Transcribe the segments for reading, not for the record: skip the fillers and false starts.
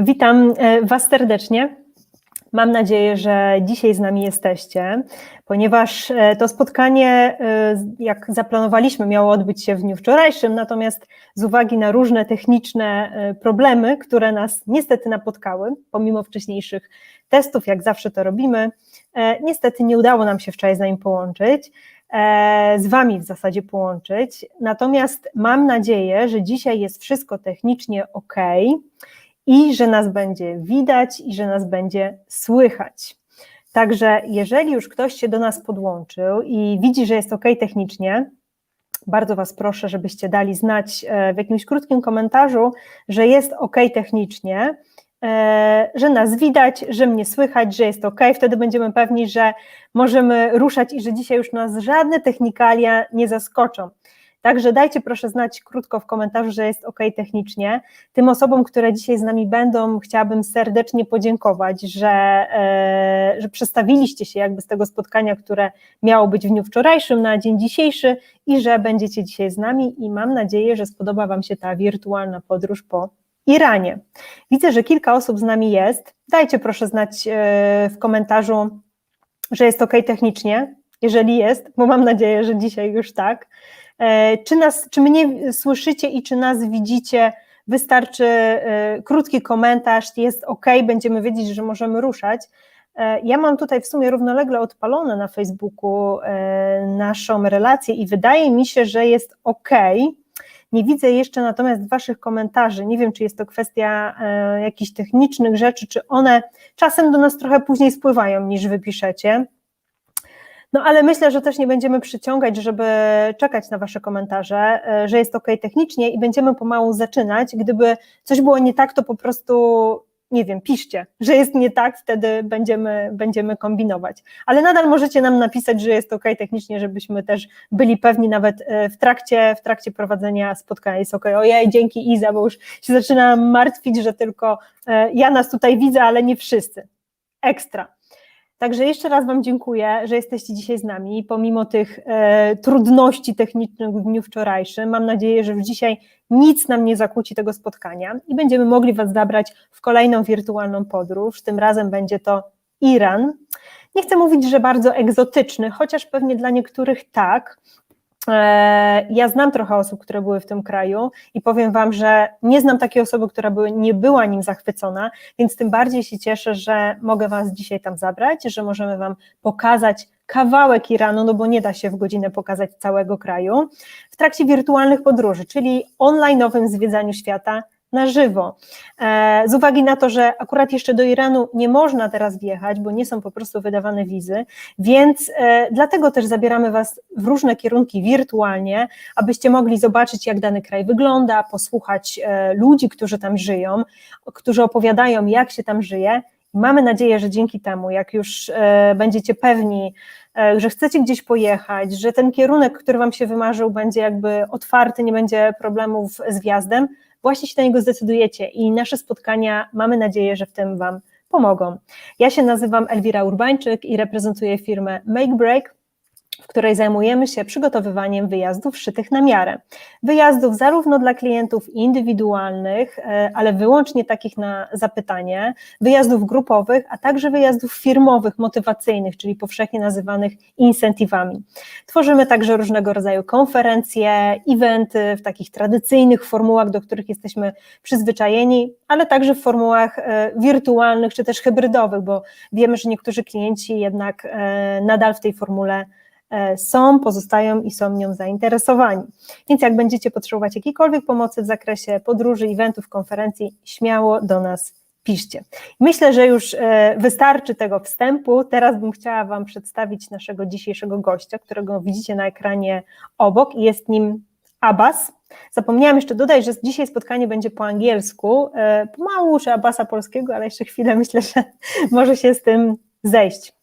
Witam Was serdecznie. Mam nadzieję, że dzisiaj z nami jesteście, ponieważ to spotkanie, jak zaplanowaliśmy, miało odbyć się w dniu wczorajszym, natomiast z uwagi na różne techniczne problemy, które nas niestety napotkały, pomimo wcześniejszych testów, jak zawsze to robimy, niestety nie udało nam się wczoraj z nami połączyć, z Wami w zasadzie połączyć, natomiast mam nadzieję, że dzisiaj jest wszystko technicznie ok, i że nas będzie widać i że nas będzie słychać. Także jeżeli już ktoś się do nas podłączył i widzi, że jest ok technicznie, bardzo Was proszę, żebyście dali znać w jakimś krótkim komentarzu, że jest ok technicznie, że nas widać, że mnie słychać, że jest ok, wtedy będziemy pewni, że możemy ruszać i że dzisiaj już nas żadne technikalia nie zaskoczą. Także dajcie proszę znać krótko w komentarzu, że jest ok technicznie. Tym osobom, które dzisiaj z nami będą, chciałabym serdecznie podziękować, że przestawiliście się jakby z tego spotkania, które miało być w dniu wczorajszym na dzień dzisiejszy i że będziecie dzisiaj z nami i mam nadzieję, że spodoba Wam się ta wirtualna podróż po Iranie. Widzę, że kilka osób z nami jest. Dajcie proszę znać w komentarzu, że jest ok technicznie, jeżeli jest, bo mam nadzieję, że dzisiaj już tak. Czy mnie słyszycie i czy nas widzicie, wystarczy krótki komentarz, jest ok, będziemy wiedzieć, że możemy ruszać. Ja mam tutaj w sumie równolegle odpalone na Facebooku naszą relację i wydaje mi się, że jest ok. Nie widzę jeszcze natomiast Waszych komentarzy, nie wiem, czy jest to kwestia jakichś technicznych rzeczy, czy one czasem do nas trochę później spływają niż Wy piszecie. No ale myślę, że też nie będziemy przyciągać, żeby czekać na Wasze komentarze, że jest ok technicznie i będziemy pomału zaczynać. Gdyby coś było nie tak, to po prostu, nie wiem, piszcie, że jest nie tak, wtedy będziemy kombinować. Ale nadal możecie nam napisać, że jest ok technicznie, żebyśmy też byli pewni nawet w trakcie prowadzenia spotkania jest ok. Ojej, dzięki Iza, bo już się zaczynam martwić, że tylko ja nas tutaj widzę, ale nie wszyscy. Ekstra. Także jeszcze raz Wam dziękuję, że jesteście dzisiaj z nami, pomimo tych trudności technicznych w dniu wczorajszym. Mam nadzieję, że już dzisiaj nic nam nie zakłóci tego spotkania i będziemy mogli Was zabrać w kolejną wirtualną podróż. Tym razem będzie to Iran. Nie chcę mówić, że bardzo egzotyczny, chociaż pewnie dla niektórych tak. Ja znam trochę osób, które były w tym kraju i powiem Wam, że nie znam takiej osoby, która nie była nim zachwycona, więc tym bardziej się cieszę, że mogę Was dzisiaj tam zabrać, że możemy Wam pokazać kawałek Iranu, no bo nie da się w godzinę pokazać całego kraju, w trakcie wirtualnych podróży, czyli online'owym zwiedzaniu świata na żywo. Z uwagi na to, że akurat jeszcze do Iranu nie można teraz wjechać, bo nie są po prostu wydawane wizy, więc dlatego też zabieramy Was w różne kierunki wirtualnie, abyście mogli zobaczyć, jak dany kraj wygląda, posłuchać ludzi, którzy tam żyją, którzy opowiadają, jak się tam żyje. Mamy nadzieję, że dzięki temu, jak już będziecie pewni, że chcecie gdzieś pojechać, że ten kierunek, który Wam się wymarzył, będzie jakby otwarty, nie będzie problemów z wjazdem, właśnie się na niego zdecydujecie i nasze spotkania, mamy nadzieję, że w tym Wam pomogą. Ja się nazywam Elwira Urbańczyk i reprezentuję firmę Make Break, w której zajmujemy się przygotowywaniem wyjazdów szytych na miarę. Wyjazdów zarówno dla klientów indywidualnych, ale wyłącznie takich na zapytanie, wyjazdów grupowych, a także wyjazdów firmowych, motywacyjnych, czyli powszechnie nazywanych incentywami. Tworzymy także różnego rodzaju konferencje, eventy w takich tradycyjnych formułach, do których jesteśmy przyzwyczajeni, ale także w formułach wirtualnych czy też hybrydowych, bo wiemy, że niektórzy klienci jednak nadal w tej formule pozostają i są nią zainteresowani. Więc jak będziecie potrzebować jakiejkolwiek pomocy w zakresie podróży, eventów, konferencji, śmiało do nas piszcie. Myślę, że już wystarczy tego wstępu. Teraz bym chciała Wam przedstawić naszego dzisiejszego gościa, którego widzicie na ekranie obok i jest nim Abbas. Zapomniałam jeszcze dodać, że dzisiaj spotkanie będzie po angielsku. Pomału uczę Abbasa polskiego, ale jeszcze chwilę myślę, że może się z tym zejść.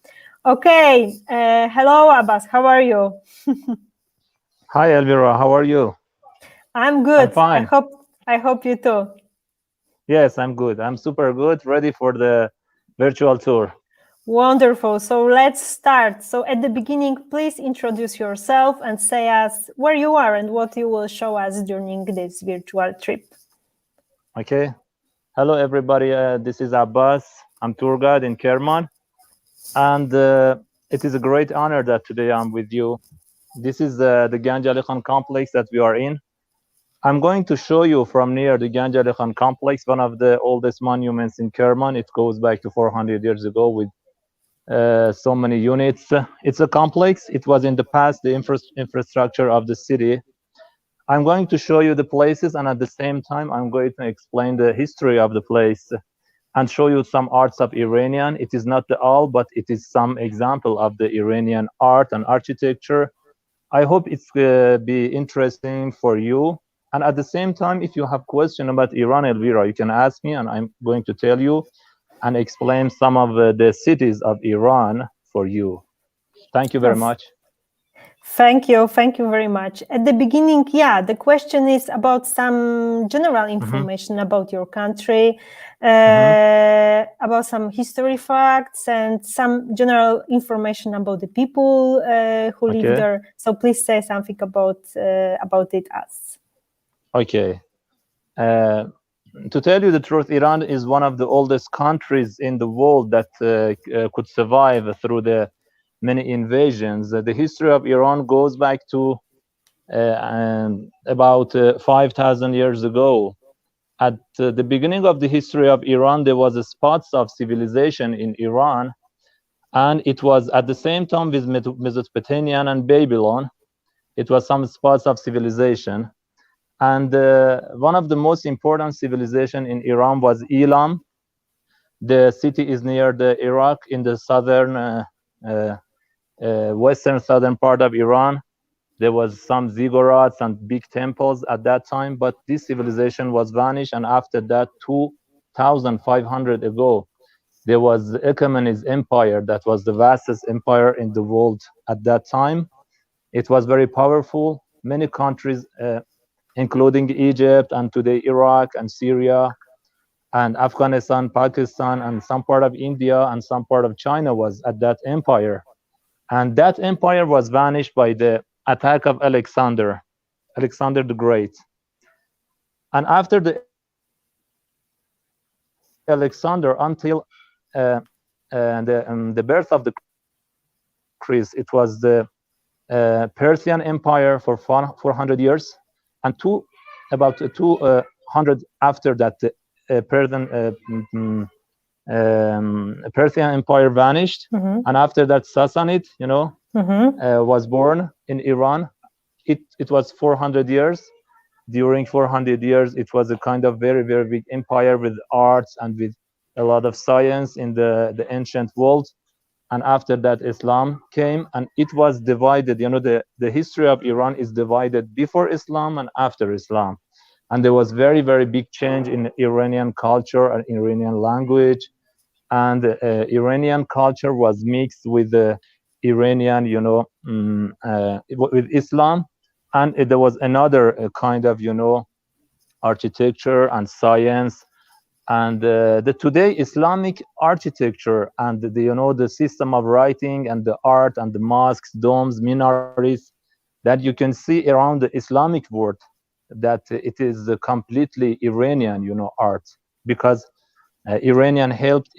Okay, hello Abbas, how are you? Hi Elvira, how are you? I'm good. I'm fine. I hope you too. Yes, I'm good. I'm super good, ready for the virtual tour. Wonderful. So let's start. So at the beginning, please introduce yourself and say us where you are and what you will show us during this virtual trip. Okay. Hello, everybody. This is Abbas. I'm tour guide in Kerman, and it is a great honor that today I'm with you. This is the Ganj Ali Khan complex that we are in. I'm going to show you from near the Ganj Ali Khan complex, one of the oldest monuments in Kerman. It goes back to 400 years ago with so many units. It's a complex. It was in the past the infrastructure of the city. I'm going to show you the places, and at the same time, I'm going to explain the history of the place and show you some arts of Iranian. It is not the all, but it is some example of the Iranian art and architecture. I hope it's be interesting for you. And at the same time, if you have question about Iran, Elvira, you can ask me, and I'm going to tell you and explain some of the cities of Iran for you. Thank you very much. Thank you very much. At the beginning, the question is about some general information about your country, about some history facts and some general information about the people who live there. So please say something about it us. Okay. To tell you the truth, Iran is one of the oldest countries in the world that could survive through the many invasions. The history of Iran goes back to about 5,000 years ago. At the beginning of the history of Iran, there was a spots of civilization in Iran, and it was at the same time with Mesopotamian and Babylon. It was some spots of civilization. And one of the most important civilization in Iran was Elam. The city is near the Iraq in the southern western southern part of Iran. There was some ziggurats and big temples at that time, but this civilization was vanished. And after that, 2,500 ago, there was the Achaemenid Empire that was the vastest empire in the world at that time. It was very powerful. Many countries, including Egypt and today Iraq and Syria and Afghanistan, Pakistan, and some part of India and some part of China was at that empire. And that empire was vanished by the attack of Alexander the Great. And after the Alexander, until the birth of the Christ, it was the Persian Empire for 400 years, and about 200 after that, the Persian Empire vanished, and after that, Sassanid, was born in Iran. It was 400 years. During 400 years, it was a kind of very, very big empire with arts and with a lot of science in the ancient world. And after that, Islam came, and it was divided. The history of Iran is divided before Islam and after Islam. And there was very, very big change in Iranian culture and Iranian language. And Iranian culture was mixed with the Iranian, with Islam. And there was another kind of, architecture and science. And the today Islamic architecture and the system of writing and the art and the mosques, domes, minarets that you can see around the Islamic world, that it is completely Iranian, art, because Iranian helped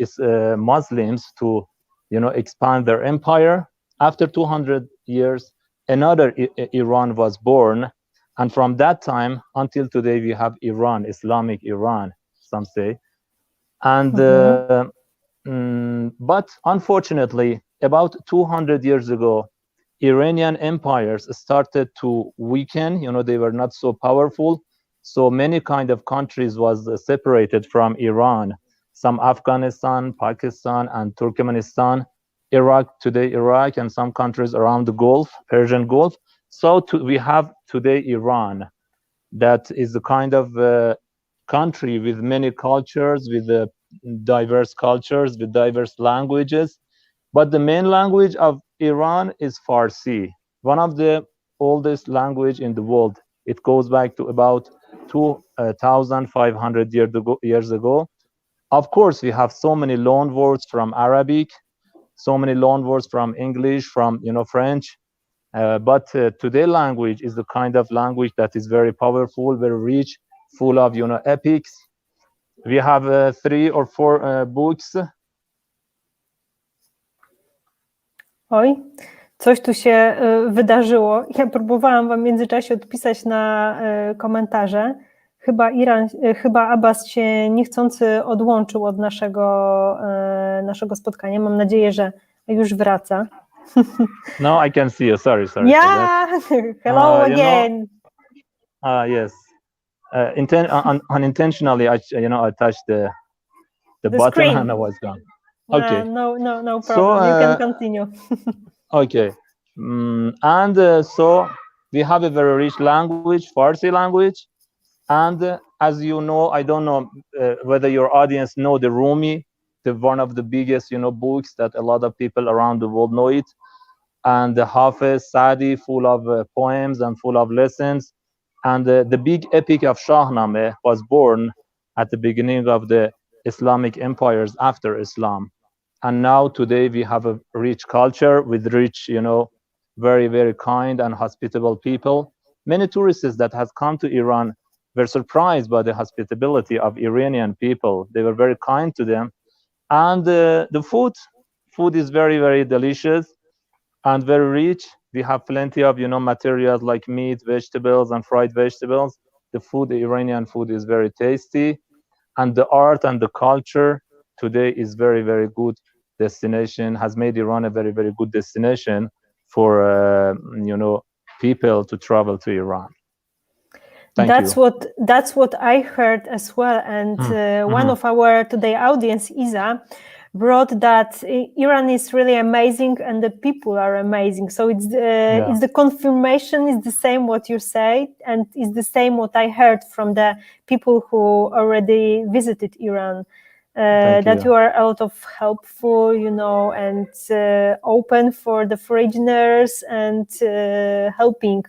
Muslims to, expand their empire. After 200 years, another Iran was born, and from that time until today, we have Iran, Islamic Iran, some say. And but unfortunately, about 200 years ago, Iranian empires started to weaken. They were not so powerful. So many kind of countries was separated from Iran. Some Afghanistan, Pakistan, and Turkmenistan, Iraq, today Iraq, and some countries around the Gulf, Persian Gulf. So we have today Iran, that is a kind of country with many cultures, with diverse cultures, with diverse languages. But the main language of Iran is Farsi, one of the oldest language in the world. It goes back to about 2,500 years ago. Of course, we have so many loan words from Arabic, so many loan words from English, from French. But today's language is the kind of language that is very powerful, very rich, full of epics. We have 3 or 4 books. Oj, coś tu się wydarzyło. Ja próbowałam wam w międzyczasie odpisać na komentarze. Chyba Abbas się niechcący odłączył od naszego spotkania. Mam nadzieję, że już wraca. No, I can see you. Sorry. Yeah, hello again. Yes. Unintentionally, I touched the button screen. and I was gone. Okay. No problem. You can continue. Okay. So we have a very rich language, Farsi language. And as you know, I don't know whether your audience know the Rumi, one of the biggest, books that a lot of people around the world know it. And the Hafiz, Sadi, full of poems and full of lessons. And the big epic of Shahnameh was born at the beginning of the Islamic empires after Islam. And now today we have a rich culture with rich, very, very kind and hospitable people. Many tourists that have come to Iran were surprised by the hospitality of Iranian people. They were very kind to them. And the food is very, very delicious and very rich. We have plenty of, materials like meat, vegetables, and fried vegetables. The Iranian food is very tasty. And the art and the culture today is very, very good destination, has made Iran a very, very good destination for, people to travel to Iran. That's what I heard as well. And one of our today audience, Isa, brought that Iran is really amazing and the people are amazing. So it's the confirmation is the same what you say, and it's the same what I heard from the people who already visited Iran. That you are a lot of helpful, and open for the foreigners and helping.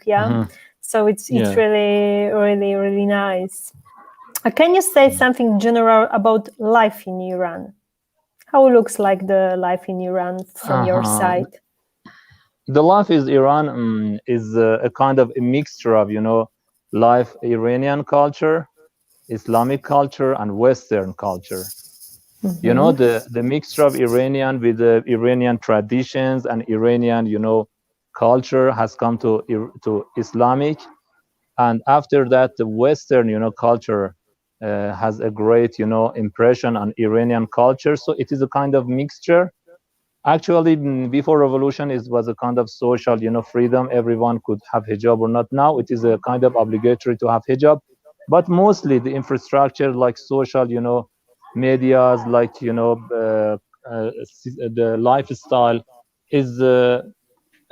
So it's really, really, really nice. Can you say something general about life in Iran? How looks like the life in Iran from your side? The life in Iran is a kind of a mixture of, life Iranian culture, Islamic culture, and Western culture. The mixture of Iranian with the Iranian traditions and Iranian, culture has come to Islamic. And after that, the Western, culture has a great, impression on Iranian culture. So it is a kind of mixture. Actually, before revolution, it was a kind of social, freedom. Everyone could have hijab or not. Now it is a kind of obligatory to have hijab. But mostly the infrastructure, like social, medias, like, the lifestyle is a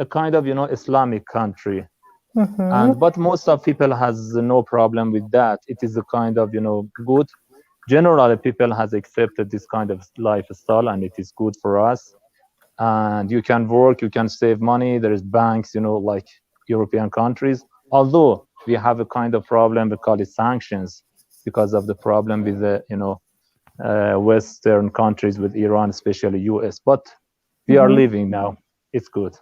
kind of, Islamic country. But most of people has no problem with that. It is a kind of, good. Generally, people has accepted this kind of lifestyle, and it is good for us. And you can work, you can save money. There is banks, like European countries. Although we have a kind of problem, we call it sanctions, because of the problem with the, Western countries, with Iran, especially US. But we are living now. It's good.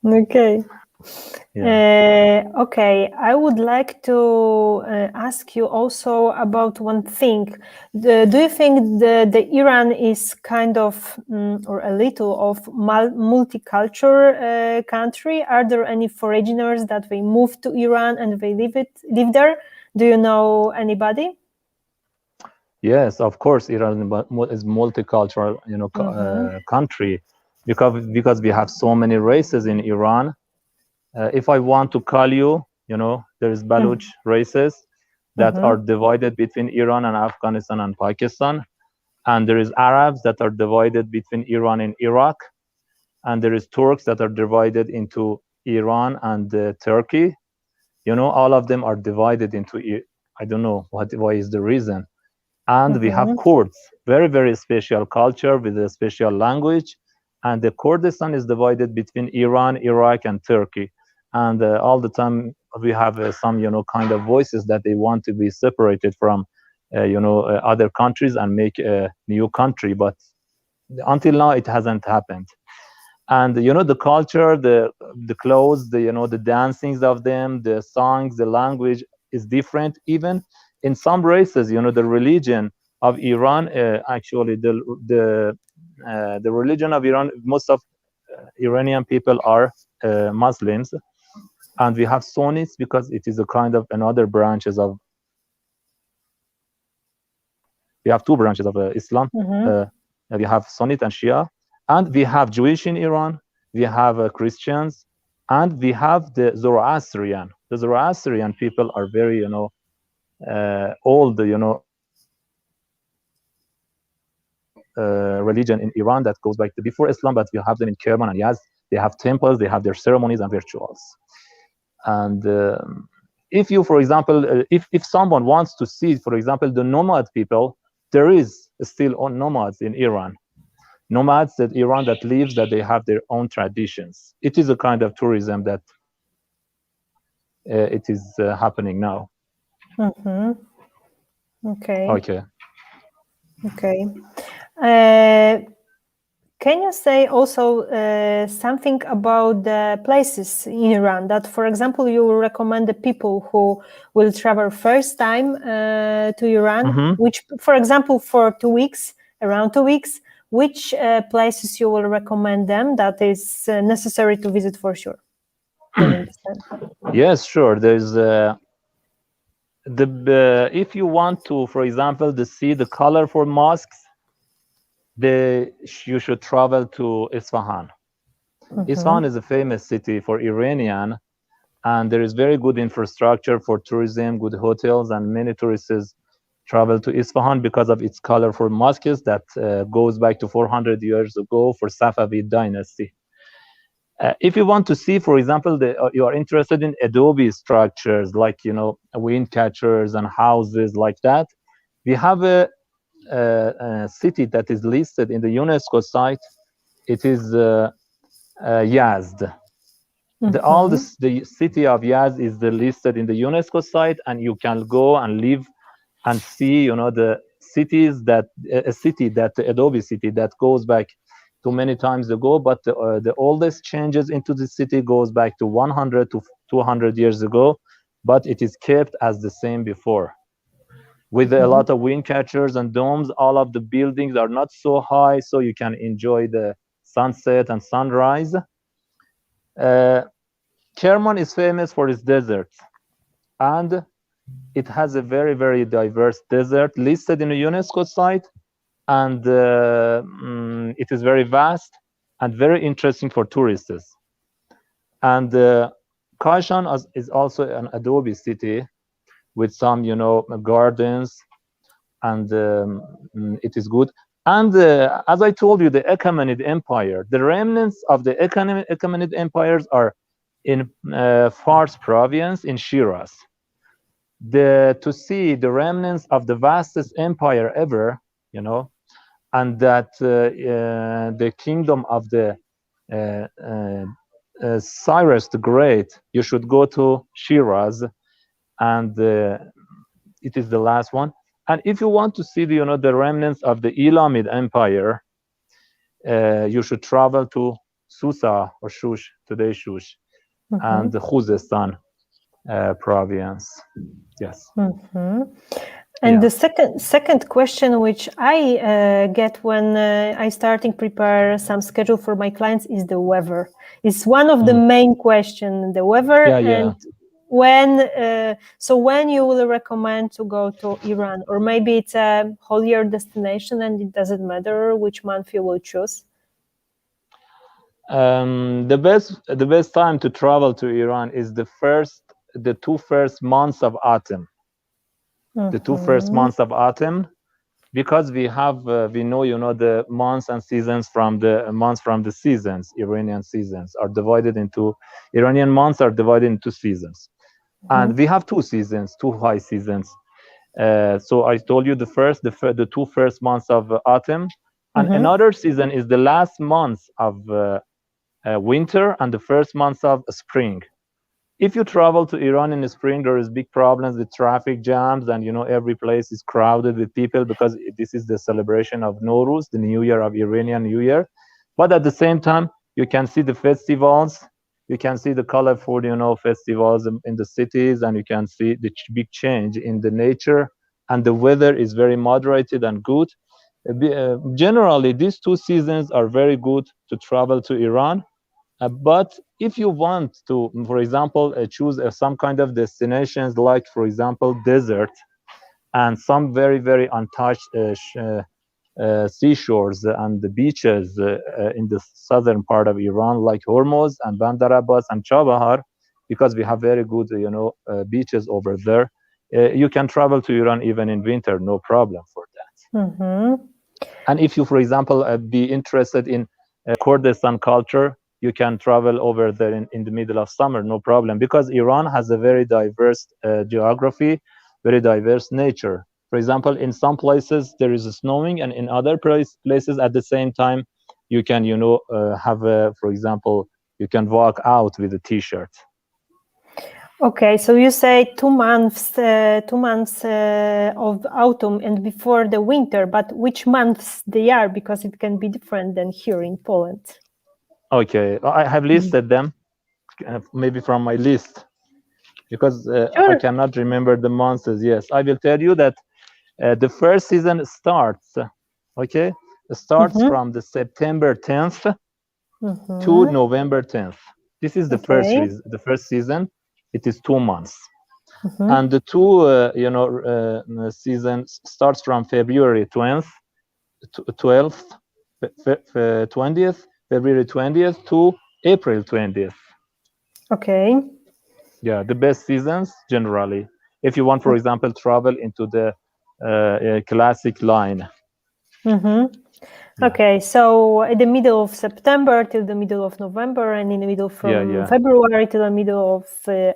Okay. Okay, I would like to ask you also about one thing. Do you think the Iran is kind of, or a little of multicultural country? Are there any foreigners that they move to Iran and they live there? Do you know anybody? Yes, of course, Iran is multicultural, country, because we have so many races in Iran. If I want to call you, there is Baluch races that are divided between Iran and Afghanistan and Pakistan. And there is Arabs that are divided between Iran and Iraq. And there is Turks that are divided into Iran and Turkey. All of them are divided into, I don't know why is the reason. And we have Kurds, very, very special culture with a special language. And the Kurdistan is divided between Iran, Iraq, and Turkey. And all the time we have some, kind of voices that they want to be separated from, other countries and make a new country. But until now, it hasn't happened. And, the culture, the clothes, the dancings of them, the songs, the language is different. Even in some races, the religion of Iran, actually the religion of Iran, most of Iranian people are Muslims, and we have Sunnis because it is a kind of another branches of. We have two branches of Islam. We have Sunni and Shia, and we have Jewish in Iran. We have Christians, and we have the Zoroastrian. The Zoroastrian people are very, old, religion in Iran that goes back to before Islam, but we have them in Kerman and Yazd. They have temples, they have their ceremonies and rituals. And if you, for example, if someone wants to see, for example, the nomad people, there is still nomads in Iran. Nomads that Iran that lives, that they have their own traditions. It is a kind of tourism that it is happening now. Okay. Can you say also something about the places in Iran that, for example, you will recommend the people who will travel first time to Iran, which, for example, for 2 weeks, around 2 weeks, which places you will recommend them that is necessary to visit for sure? Yes, sure. There's if you want to, for example, to see the colorful mosques, you should travel to Isfahan. Isfahan is a famous city for Iranian, and there is very good infrastructure for tourism, good hotels, and many tourists travel to Isfahan because of its colorful mosques that goes back to 400 years ago for Safavid dynasty. If you want to see, for example, you are interested in adobe structures like wind catchers and houses like that, we have a city that is listed in the UNESCO site. It is Yazd. The city of Yazd is listed in the UNESCO site, and you can go and live and see, the cities that the adobe city that goes back to many times ago. But the oldest changes into the city goes back to 100 to 200 years ago, but it is kept as the same before. With a lot of wind catchers and domes, all of the buildings are not so high, so you can enjoy the sunset and sunrise. Kerman is famous for its deserts, and it has a very, very diverse desert listed in a UNESCO site, and it is very vast and very interesting for tourists. And Kashan is also an adobe city with some, gardens, and it is good. And as I told you, the Achaemenid Empire, the remnants of the Achaemenid empires are in Fars province in Shiraz. To see the remnants of the vastest empire ever, and that the kingdom of the Cyrus the Great, you should go to Shiraz, and it is the last one. And if you want to see the remnants of the Elamid Empire, you should travel to Susa or Shush, today Shush, and the Khuzestan province. Yes. And the second question which I get when I starting prepare some schedule for my clients is the weather. It's one of the main questions, the weather. And when you will recommend to go to Iran, or maybe it's a whole year destination and it doesn't matter which month you will choose? The best time to travel to Iran is the 2 first months of autumn. The 2 first months of autumn, because we know the months and seasons from the seasons. Iranian seasons are divided into Iranian months are divided into seasons, and we have 2 seasons, 2 high seasons. So I told you the 2 first months of autumn, and another season is the last month of winter and the first months of spring. If you travel to Iran in the spring, there is big problems with traffic jams, and every place is crowded with people because this is the celebration of Nowruz, the New Year of Iranian New Year. But at the same time, you can see the festivals, you can see the colorful, festivals in the cities, and you can see the big change in the nature and the weather is very moderated and good. Generally, these 2 seasons are very good to travel to Iran. But if you want to, for example, choose some kind of destinations, like, for example, desert and some very, very untouched seashores and the beaches in the southern part of Iran, like Hormuz and Bandar Abbas and Chabahar, because we have very good, beaches over there. You can travel to Iran even in winter, no problem for that. Mm-hmm. And if you, for example, be interested in Kurdistan culture, you can travel over there in the middle of summer, no problem, because Iran has a very diverse geography, very diverse nature. For example, in some places there is snowing, and in other places at the same time, you can, for example, you can walk out with a t-shirt. Okay, so you say 2 months, 2 months of autumn and before the winter, but which months they are, because it can be different than here in Poland. Okay, I have listed them, maybe from my list, because Sure. I cannot remember the months. Yes, I will tell you that the first season starts, from the September 10th to November 10th. This is the first season. It is 2 months. And the 2 seasons starts from February 20th, February 20th to April 20th. Okay. Yeah, the best seasons generally. If you want, for example, travel into the classic line. Okay, so in the middle of September till the middle of November, and in the middle from February to the middle of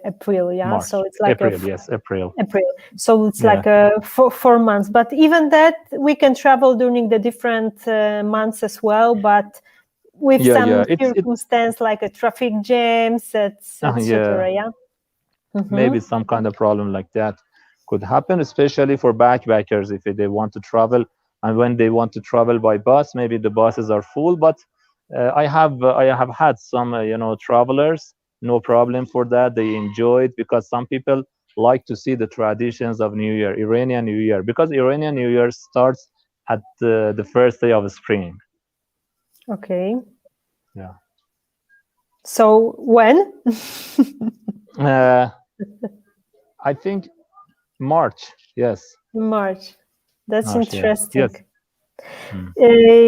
April. Yeah, March. So it's like April. April. So it's like 4 months. But even that, we can travel during the different months as well. But with some circumstance like a traffic jams, etc. Yeah. Maybe some kind of problem like that could happen, especially for backpackers if they want to travel. And when they want to travel by bus, maybe the buses are full. But I have had some travelers, no problem for that. They enjoy it, because some people like to see the traditions of New Year, Iranian New Year, because Iranian New Year starts at the first day of spring. Okay. Yeah. So when? I think March. Yes. March. That's interesting. Yes.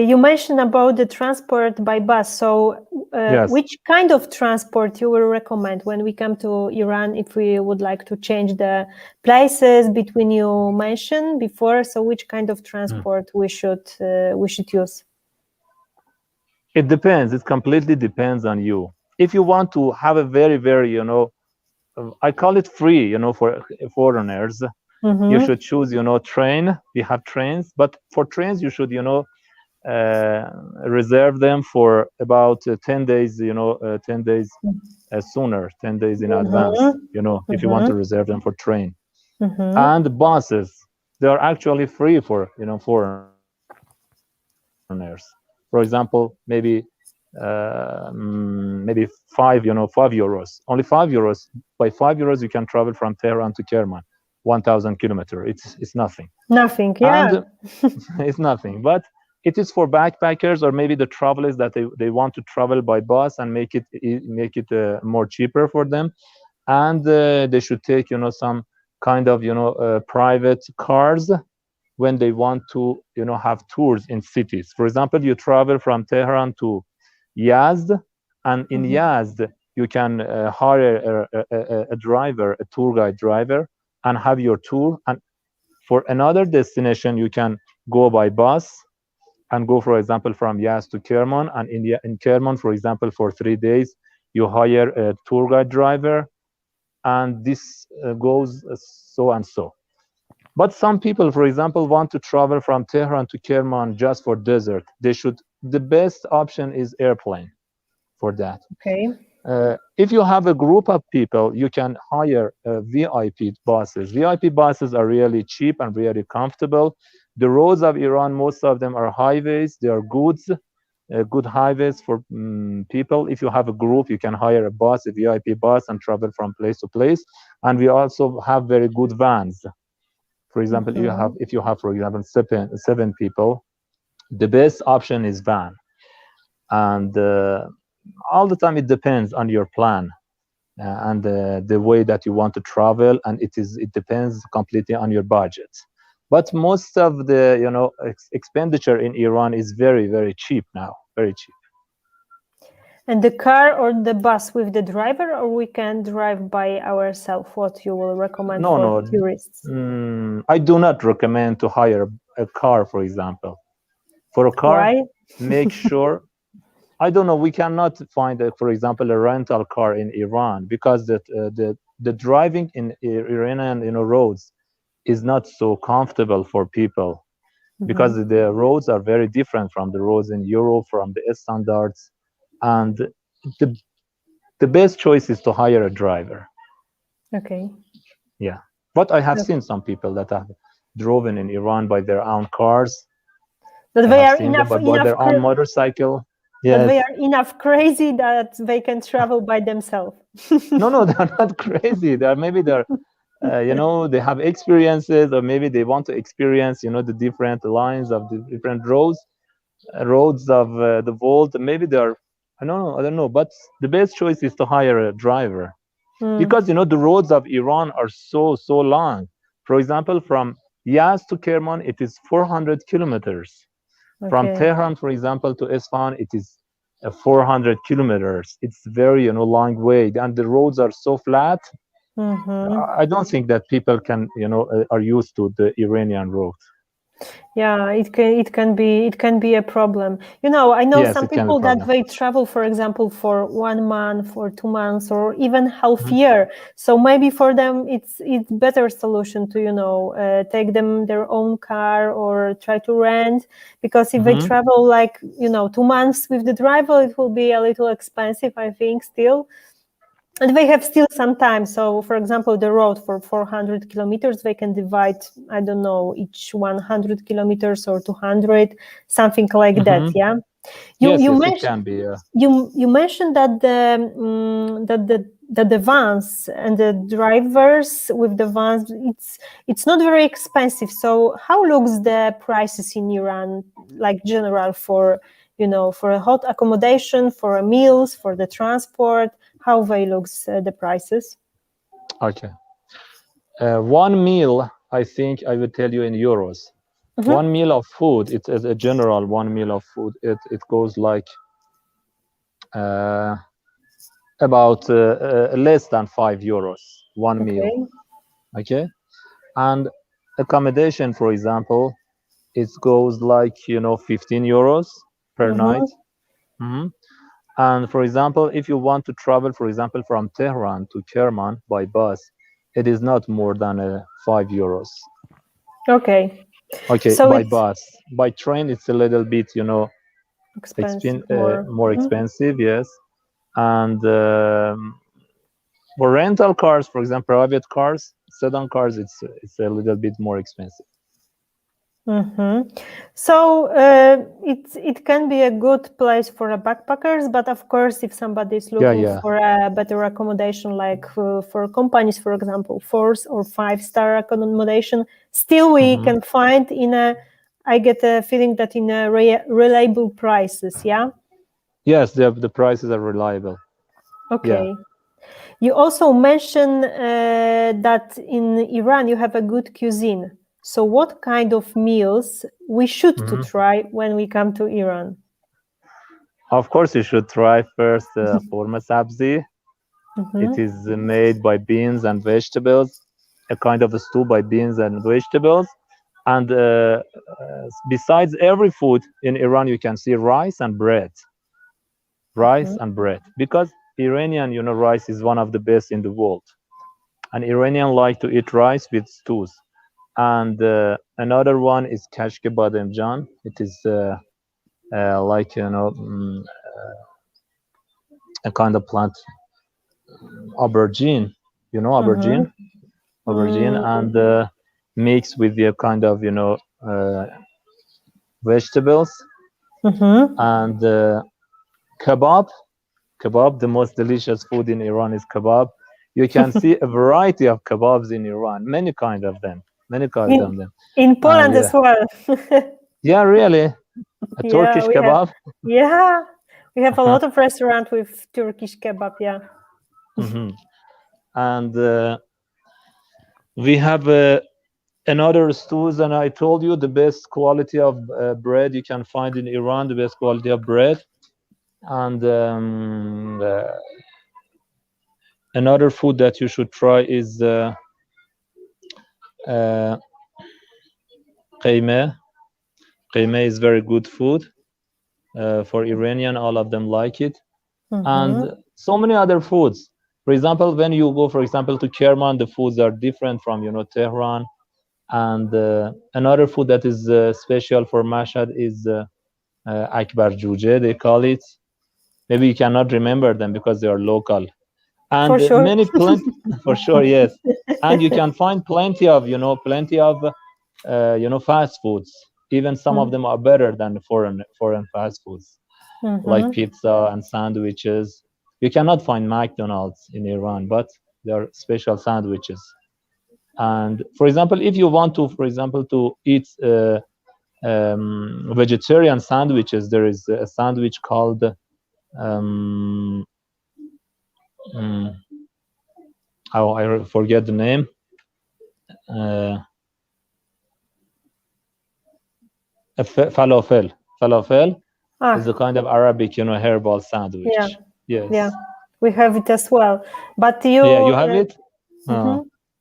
You mentioned about the transport by bus. So which kind of transport you will recommend when we come to Iran, if we would like to change the places between you mentioned before? So which kind of transport we should use? It depends. It completely depends on you. If you want to have a very, very, I call it free, for foreigners, you should choose, train. We have trains, but for trains, you should, reserve them for about 10 days, 10 days sooner, 10 days in advance, if you want to reserve them for train. And buses, they are actually free for, foreigners. For example, maybe 5 euros, only 5 euros. By 5 euros, you can travel from Tehran to Kerman, 1,000 kilometers. It's nothing. Nothing, yeah. And it's nothing, but it is for backpackers, or maybe the travelers that they want to travel by bus and make it more cheaper for them. And they should take, some kind of, private cars when they want to, have tours in cities. For example, you travel from Tehran to Yazd, and in Yazd, you can hire a driver, a tour guide driver, and have your tour. And for another destination, you can go by bus and go, for example, from Yazd to Kerman. And in Kerman, for example, for 3 days, you hire a tour guide driver, and this goes so and so. But some people, for example, want to travel from Tehran to Kerman just for desert. The best option is airplane for that. Okay. If you have a group of people, you can hire VIP buses. VIP buses are really cheap and really comfortable. The roads of Iran, most of them are highways. They are good highways for people. If you have a group, you can hire a bus, a VIP bus, and travel from place to place. And we also have very good vans. For For example, if you have, for example, seven people, the best option is van. And all the time it depends on your plan and the way that you want to travel, and it depends completely on your budget. But most of the expenditure in Iran is very, very cheap now, very cheap. And the car or the bus with the driver, or we can drive by ourselves? What you will recommend for tourists? I do not recommend to hire a car, for example. For a car, why? Make sure. I don't know. We cannot find, for example, a rental car in Iran because the driving in Iranian roads is not so comfortable for people, because the roads are very different from the roads in Europe, from the standards, and the best choice is to hire a driver. Okay. Yeah, but I have seen some people that have driven in Iran by their own cars. That they are enough by their own motorcycle. Yes. That they are enough crazy that they can travel by themselves. No, they're not crazy. They have experiences, or maybe they want to experience, the different lines of the different roads of the world. Maybe they're, I don't know. But the best choice is to hire a driver, because the roads of Iran are so long. For example, from Yazd to Kerman, it is 400 kilometers. Okay. From Tehran, for example, to Isfahan, it is 400 kilometers. It's very long way, and the roads are so flat. I don't think that people can are used to the Iranian road. Yeah, it can be a problem. I know some people that they travel, for example, for 1 month or 2 months or even half year. So maybe for them it's better solution to take them their own car or try to rent, because if they travel like 2 months with the driver, it will be a little expensive, I think, still. And they have still some time. So, for example, the road for 400 kilometers, they can divide, I don't know, each 100 kilometers or 200, something like that. Yeah. It can be. You mentioned that the vans and the drivers with the vans, it's not very expensive. So, how looks the prices in Iran, like general for a hot accommodation, for meals, for the transport? How they looks the prices? Okay. One meal, I think I would tell you in euros. One meal of food, it's a general one meal of food. It goes like about less than 5 euros, one meal. Okay. And accommodation, for example, it goes like 15 euros per night. And for example, if you want to travel, for example, from Tehran to Kerman by bus, it is not more than 5 euros. Okay. So by bus. By train, it's a little bit, expensive, more expensive, yes. And for rental cars, for example, private cars, sedan cars, it's a little bit more expensive. So it can be a good place for backpackers, but of course, if somebody is looking for a better accommodation, like for companies, for example, 4 or 5-star accommodation, still we can find I get a feeling that in a reliable prices, yeah? Yes, the prices are reliable. Okay. Yeah. You also mentioned that in Iran you have a good cuisine. So what kind of meals we should to try when we come to Iran? Of course, you should try first forma sabzi. It is made by beans and vegetables, a kind of a stew by beans and vegetables. And besides every food in Iran, you can see rice and bread. Rice and bread. Because Iranian, rice is one of the best in the world. And Iranians like to eat rice with stews. And another one is kashke bademjan. It is like a kind of plant, aubergine. Aubergine, and mixed with the kind of vegetables. And kebab. The most delicious food in Iran is kebab. You can see a variety of kebabs in Iran, many kind of them. Many call them. In Poland yeah. as well. Yeah, really? A Yeah, Turkish we have- kebab? Yeah, we have a lot of restaurants with Turkish kebab. Yeah. Mhm. And we have another stools, and I told you the best quality of bread you can find in Iran, the best quality of bread. And another food that you should try is qeymeh. Qeymeh is very good food for Iranian. All of them like it. And so many other foods. For example, when you go, for example, to Kerman, the foods are different from, Tehran. And another food that is special for Mashhad is akbar juje, they call it. Maybe you cannot remember them because they are local. And For sure. for sure, yes. And you can find plenty of fast foods. Even some of them are better than the foreign fast foods, like pizza and sandwiches. You cannot find McDonald's in Iran, but there are special sandwiches. And for example, if you want to, to eat vegetarian sandwiches, there is a sandwich called I forget the name. Falafel. Falafel is a kind of Arabic, herbal sandwich. Yeah. Yes. Yeah, we have it as well. But you have it?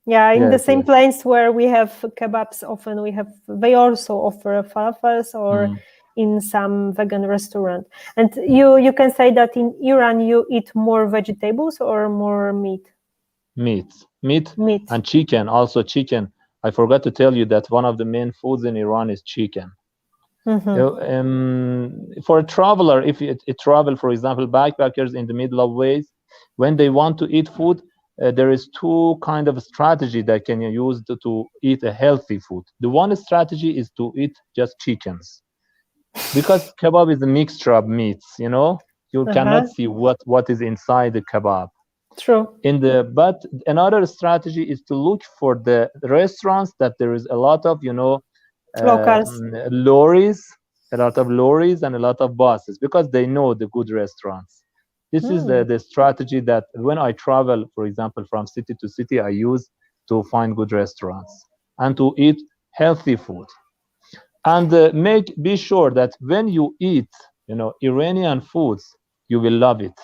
Yeah, in the Yes, same yes. place where we have kebabs, often they also offer falafels, or in some vegan restaurant. And you can say that in Iran you eat more vegetables or more meat? Meat and chicken. Also chicken. I forgot to tell you that one of the main foods in Iran is chicken. For a traveler, if you travel, for example, backpackers in the middle of ways, when they want to eat food, there is two kind of strategy that can you use to eat a healthy food. The one strategy is to eat just chickens, because kebab is a mixture of meats. You cannot see what is inside the kebab. True. But another strategy is to look for the restaurants that there is a lot of Locals. lorries, and a lot of buses, because they know the good restaurants. This is the strategy that when I travel, for example, from city to city, I use to find good restaurants and to eat healthy food. And be sure that when you eat, Iranian foods, you will love it,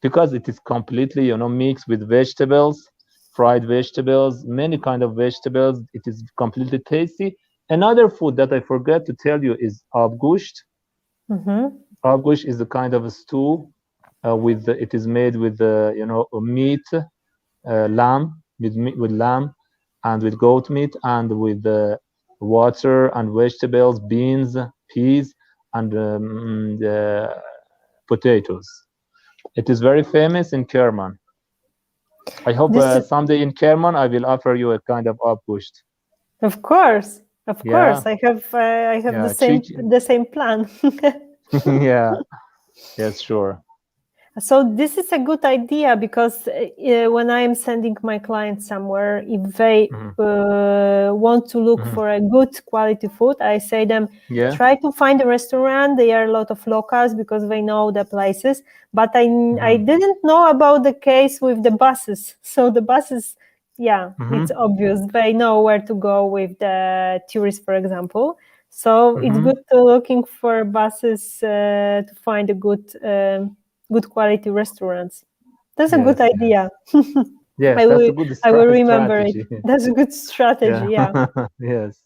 because it is completely, mixed with vegetables, fried vegetables, many kind of vegetables. It is completely tasty. Another food that I forgot to tell you is abgusht. Abgusht is a kind of a stew it is made with meat, lamb, with lamb, and with goat meat, and with water and vegetables, beans, peas, and potatoes. It is very famous in Kerman. I hope someday in Kerman I will offer you a kind of abgusht. Of course. Yeah. I have the same plan. Yeah. Yes, sure. So this is a good idea, because when I am sending my clients somewhere, if they want to look for a good quality food, I say them, try to find a restaurant. There are a lot of locals because they know the places. But I didn't know about the case with the buses. So the buses, it's obvious. They know where to go with the tourists, for example. So it's good to looking for buses to find a good quality restaurants. That's a good idea. Yes, that's a good strategy. I will remember it. That's a good strategy. Yeah. Yes.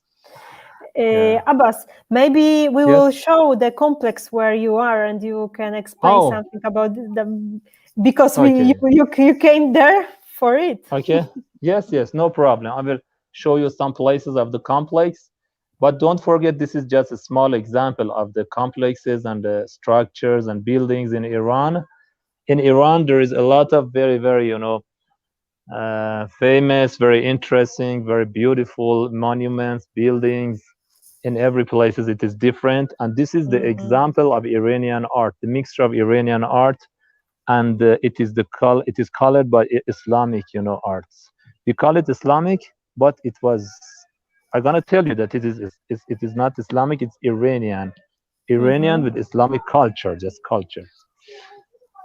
Abbas, maybe we will show the complex where you are, and you can explain something about them, because you came there for it. Okay. Yes, no problem. I will show you some places of the complex. But don't forget, this is just a small example of the complexes and the structures and buildings in Iran. In Iran, there is a lot of very, very, famous, very interesting, very beautiful monuments, buildings. In every place, it is different. And this is the example of Iranian art, the mixture of Iranian art, and it is colored by Islamic, arts. We call it Islamic, but it was I'm gonna tell you that it is not Islamic. It's Iranian with Islamic culture, just culture.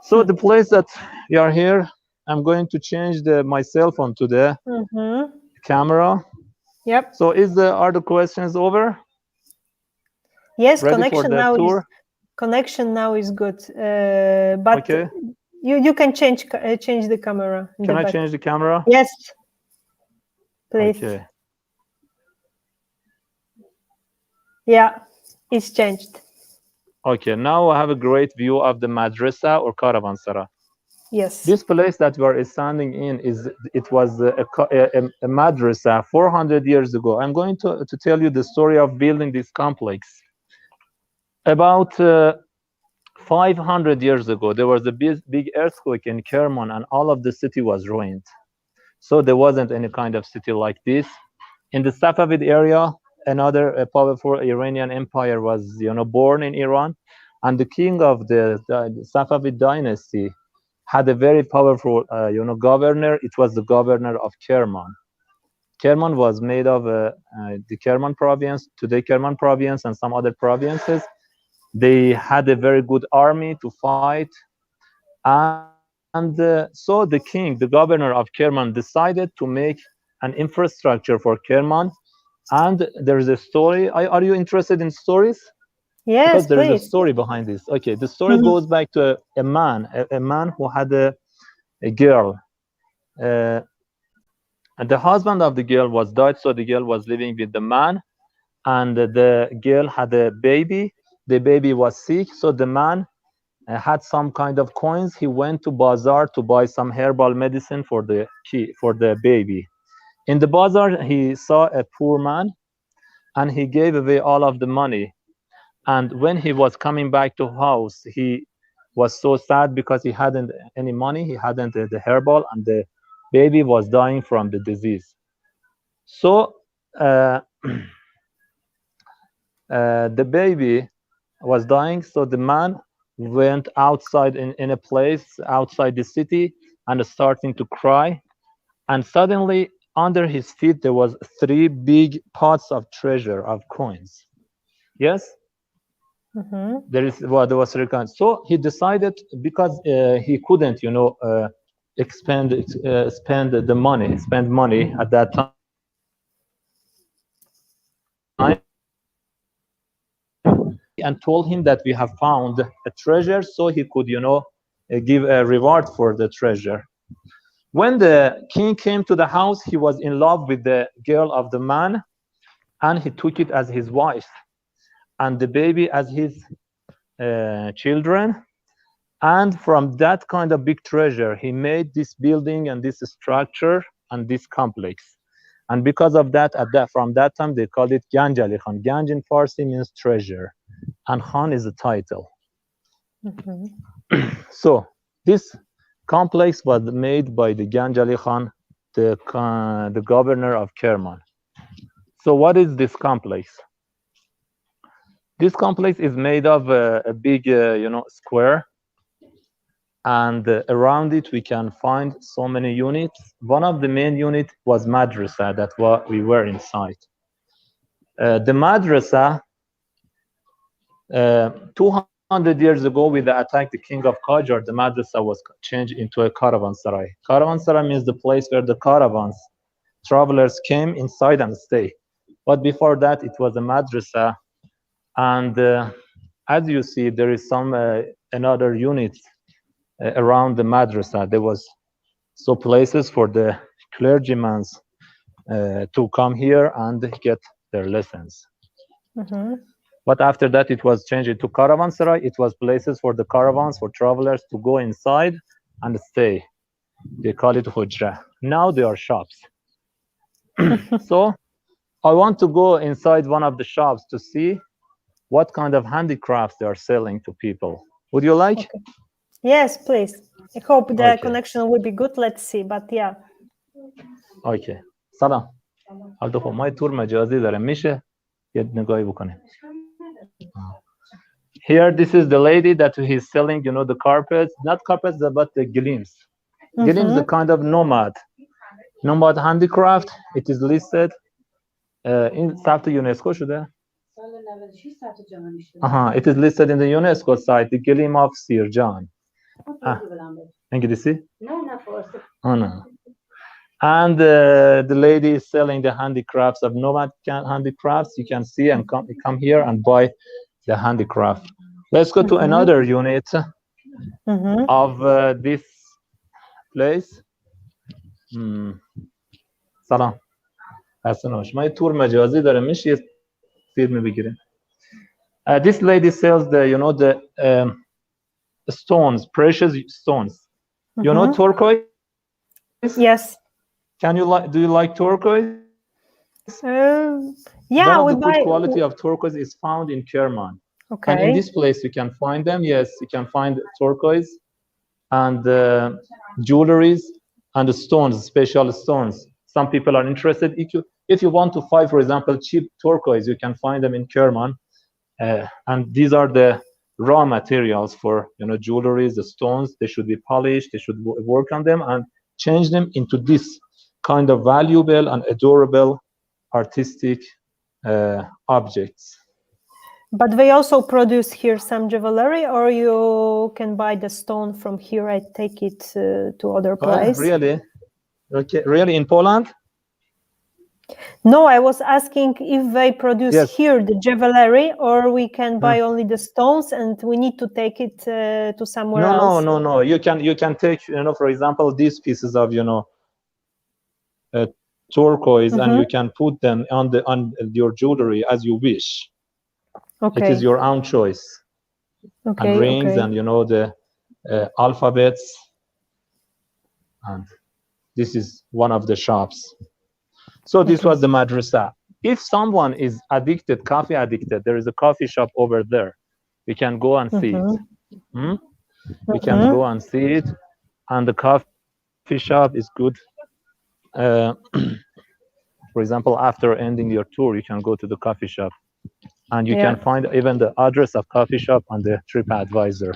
So the place that we are here, I'm going to change my cell phone to the camera. Yep. So are the questions over? Yes, Ready for the tour? Connection now is good. But okay. You can change the camera. Can I change the camera? Yes. Please. Okay. Yeah, it's changed. Okay, now I have a great view of the madrasa or caravanserai. Yes. This place that we are standing in was a madrasa 400 years ago. I'm going to tell you the story of building this complex. About 500 years ago, there was a big earthquake in Kerman, and all of the city was ruined. So there wasn't any kind of city like this. In the Safavid area, another powerful Iranian empire was, born in Iran, and the king of the Safavid dynasty had a very powerful, governor. It was the governor of Kerman. Kerman was made of the Kerman province, today Kerman province, and some other provinces. They had a very good army to fight, and so the king, the governor of Kerman, decided to make an infrastructure for Kerman. And there's a story. Are you interested in stories? Yes, because there's please. a story behind this. Okay, the story goes back to a man who had a girl. And the husband of the girl was died, so the girl was living with the man, and the girl had a baby. The baby was sick, so the man had some kind of coins. He went to bazaar to buy some herbal medicine for the baby. In the bazaar, he saw a poor man, and he gave away all of the money. And when he was coming back to house, he was so sad because he hadn't any money. He hadn't the herbal, and the baby was dying from the disease. So the baby was dying. So the man went outside in a place outside the city and starting to cry. And suddenly, under his feet, there was 3 big pots of treasure, of coins. Yes? There was 3 coins. So he decided, because he couldn't, spend money at that time, and told him that we have found a treasure, so he could, give a reward for the treasure. When the king came to the house, he was in love with the girl of the man, and he took it as his wife, and the baby as his children. And from that kind of big treasure, he made this building and this structure and this complex. And because of that, from that time, they called it Ganj Ali Khan. Ganj in Farsi means treasure, and Khan is a title. So this complex was made by the Ganj Ali Khan, the governor of Kerman. So what is this complex? This complex is made of a big, square, and around it we can find so many units. One of the main units was madrasa, that we were inside. The madrasa, 200 years ago, with the attack the king of Qajar, the madrasa was changed into a caravanserai. Caravanserai means the place where the caravans, travelers came inside and stay. But before that, it was a madrasa. And as you see, there is some another units around the madrasa. There was so places for the clergymen to come here and get their lessons. But after that, it was changed to caravanserai. It was places for the caravans, for travelers to go inside and stay. They call it hujra. Now they are shops. So I want to go inside one of the shops to see what kind of handicrafts they are selling to people. Would you like? Okay. Yes, please. I hope the connection will be good. Let's see, but yeah. Okay. سلام. حال خب ما تور مجازی داریم. میشه یه نگاهی بکنیم. Here, this is the lady that he's selling, the carpets, not carpets, but the gilims. Gilim is a kind of nomad handicraft. It is listed. این ثبت یونسکو شده. سال 96 ثبت جهانی شده. It is listed in the UNESCO site, the گلیم of سیرجان. انگلیسی؟ نه فارسی. No. And the lady is selling the handicrafts of nomad handicrafts. You can see and come here and buy the handicraft. Let's go to another unit of this place. سلام. حسناش. ما یه تور مجازی داره میشه یه فیلم بگیریم. This lady sells the stones, precious stones. You know turquoise? Yes. Do you like turquoise? Yeah, One we of the buy. good quality of turquoise is found in Kerman. Okay. And in this place you can find them. Yes, you can find turquoise and jewelries and the stones, special stones. Some people are interested. If you want to find, for example, cheap turquoise, you can find them in Kerman. And these are the raw materials for jewelries, the stones. They should be polished. They should work on them and change them into this kind of valuable and adorable artistic objects. But they also produce here some jewelry, or you can buy the stone from here and take it to other place. Really? Okay. Really, in Poland? No, I was asking if they produce here the jewelry, or we can buy only the stones and we need to take it to somewhere else. No. You can take, for example, these pieces of, turquoise, and you can put them on your jewelry as you wish. Okay. It is your own choice. Okay. And rings and the alphabets. And this is one of the shops. So this was the madrasa. If someone is coffee addicted, there is a coffee shop over there. We can go and see it. We can go and see it. And the coffee shop is good. For example, after ending your tour, you can go to the coffee shop. And you can find even the address of coffee shop on the TripAdvisor.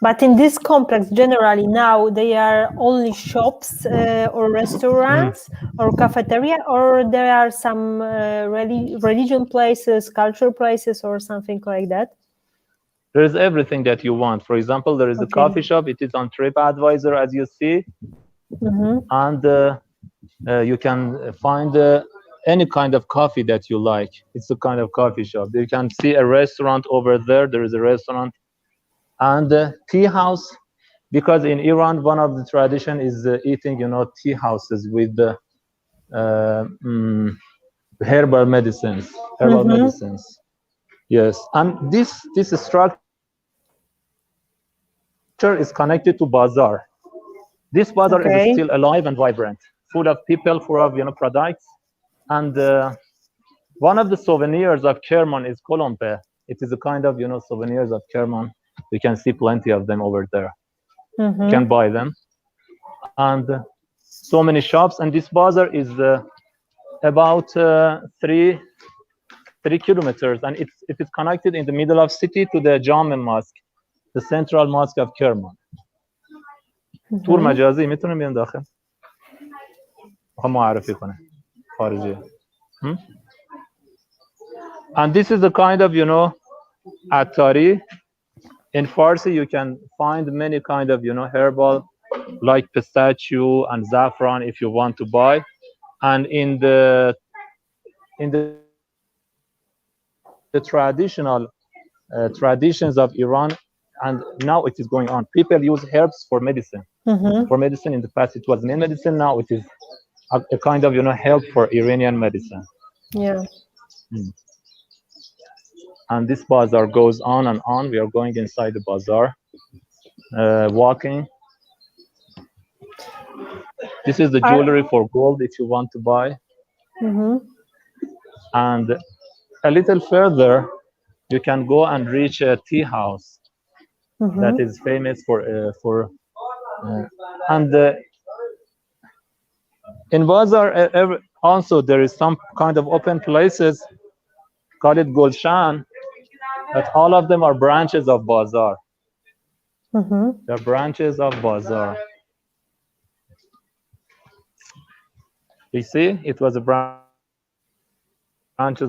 But in this complex, generally now they are only shops or restaurants or cafeteria, or there are some religion places, cultural places, or something like that? There is everything that you want. For example, there is a coffee shop. It is on TripAdvisor, as you see. And you can find any kind of coffee that you like. It's a kind of coffee shop. You can see a restaurant over there. There is a restaurant. And tea house, because in Iran, one of the tradition is eating, tea houses with herbal medicines. Medicines. Yes, and this structure is connected to bazaar. This bazaar is still alive and vibrant, full of people, full of products. And one of the souvenirs of Kerman is Kolompe. It is a kind of souvenirs of Kerman. You can see plenty of them over there. You can buy them. And so many shops. And this bazaar is about 3 kilometers. And it is connected in the middle of city to the Jama Mosque, the central mosque of Kerman. تور مجازی میتونم بیام داخل؟ میخوام معرفی کنه خارجی. And this is the kind of Attari. In Farsi, you can find many kind of herbal, like pistachio and saffron, if you want to buy. And in the traditional traditions of Iran, and now it is going on. People use herbs for medicine. For medicine, in the past it was main medicine. Now it is a kind of help for Iranian medicine. Yeah. And this bazaar goes on and on. We are going inside the bazaar, walking. This is the jewelry for gold if you want to buy. And a little further, you can go and reach a tea house that is famous for and in bazaar also there is some kind of open places, call it Gulshan, but all of them are branches of bazaar. They're branches of bazaar. You see, it was a branches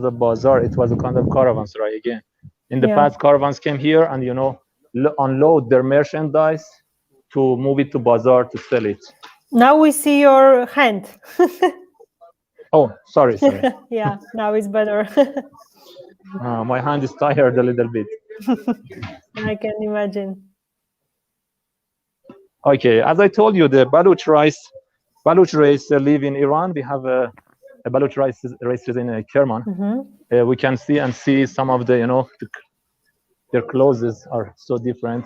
of bazaar. It was a kind of caravanserai again. In the past, caravans came here and unload their merchandise to move it to bazaar to sell it. Now we see your hand. Oh, sorry. Yeah, now it's better. My hand is tired a little bit. I can imagine. Okay, as I told you, the Baluch race live in Iran. We have a Baluch races in Kerman. We can see some of the, their clothes are so different.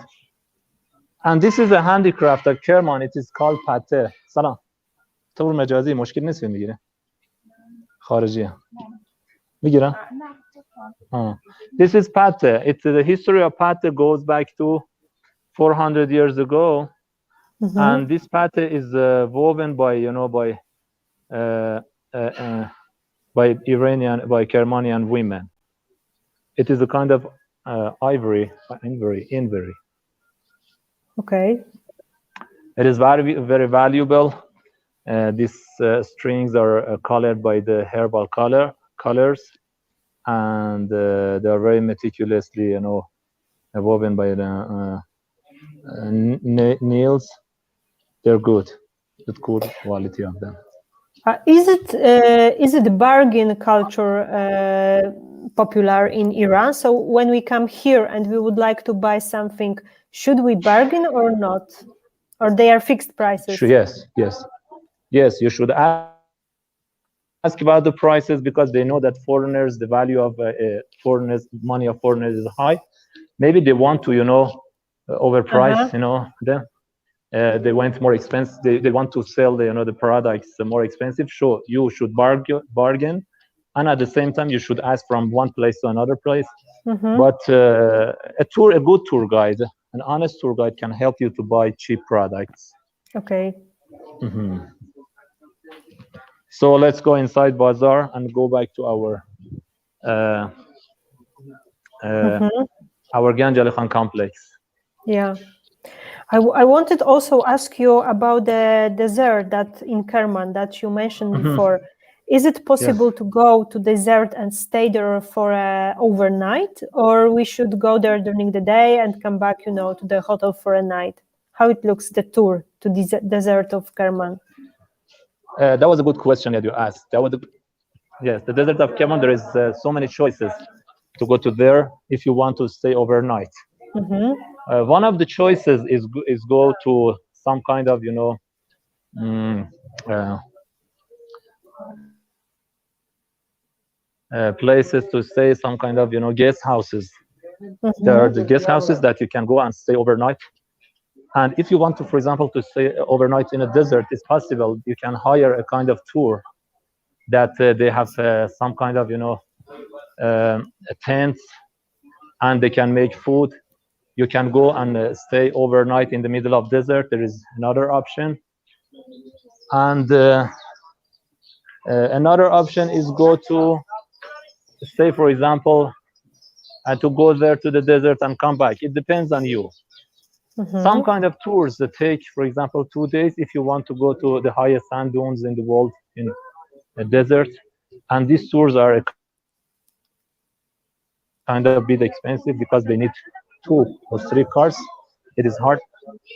And this is a handicraft of Kerman. It is called pate. Salam. طور مجازی مشکل نیست میگیره. خارجیه. میگیرم. This is pate. The history of pate goes back to 400 years ago. And this pate is woven by Kermanian women. It is a kind of ivory. Okay. It is very, very valuable. These strings are colored by the herbal colors, and they are very meticulously, woven by the nails. They're good quality of them. Is it bargain culture popular in Iran? So when we come here and we would like to buy something, should we bargain or not? Or they are fixed prices? Yes. You should ask about the prices, because they know that foreigners, the value of money of foreigners is high. Maybe they want to, overprice, them. They want more expensive. They want to sell the products more expensive. Sure, you should bargain, and at the same time you should ask from one place to another place. But a good tour guide, an honest tour guide, can help you to buy cheap products. Okay. So let's go inside bazaar and go back to our Ganj Ali Khan complex. Yeah. I wanted also ask you about the desert that in Kerman that you mentioned before. Is it possible to go to desert and stay there for overnight, or we should go there during the day and come back, to the hotel for a night? How it looks, the tour to the desert of Kerman? That was a good question that you asked. Yes, the desert of Kerman. There is so many choices to go to there if you want to stay overnight. One of the choices is go to some kind of places to stay, some kind of guest houses. There are the guest houses that you can go and stay overnight. And if you want to, for example, to stay overnight in a desert, it's possible. You can hire a kind of tour that they have some kind of a tent, and they can make food. You can go and stay overnight in the middle of desert. There is another option. And another option is go to stay, for example, and to go there to the desert and come back. It depends on you. Some kind of tours that take, for example, 2 days if you want to go to the highest sand dunes in the world in a desert. And these tours are kind of a bit expensive because they need 2 or 3 cars. It is hard,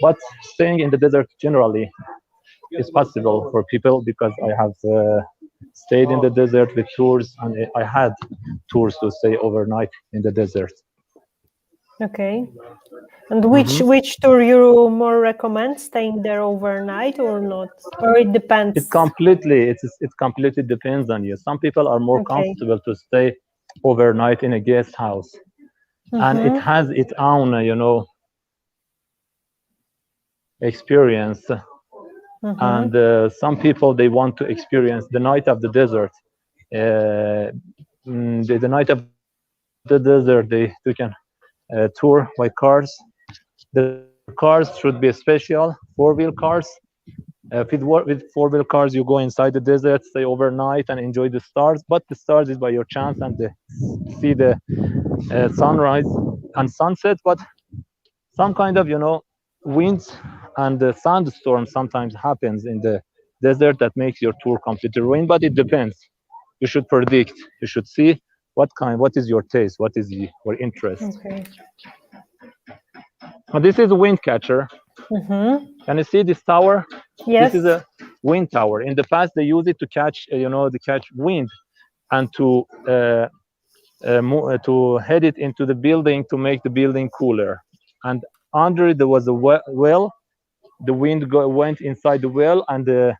but staying in the desert generally is possible for people, because I have stayed in the desert with tours, and I had tours to stay overnight in the desert. Okay. And which tour you more recommend, staying there overnight or not, or it depends? It completely depends on you. Some people are more comfortable to stay overnight in a guest house. And it has its own, experience. And some people, they want to experience the night of the desert. The night of the desert, they can tour by cars. The cars should be special 4-wheel cars. With 4-wheel cars, you go inside the desert, stay overnight, and enjoy the stars. But the stars is by your chance, and see the sunrise and sunset. But some kind of winds and the sandstorm sometimes happens in the desert that makes your tour completely ruined, but it depends. You should predict. You should see what is your taste, what is your interest. Okay. Now, this is a wind catcher. Can you see this tower? Yes. This is a wind tower. In the past, they used it to catch, to catch wind and to head it into the building to make the building cooler. And under it, there was a well. The wind went inside the well and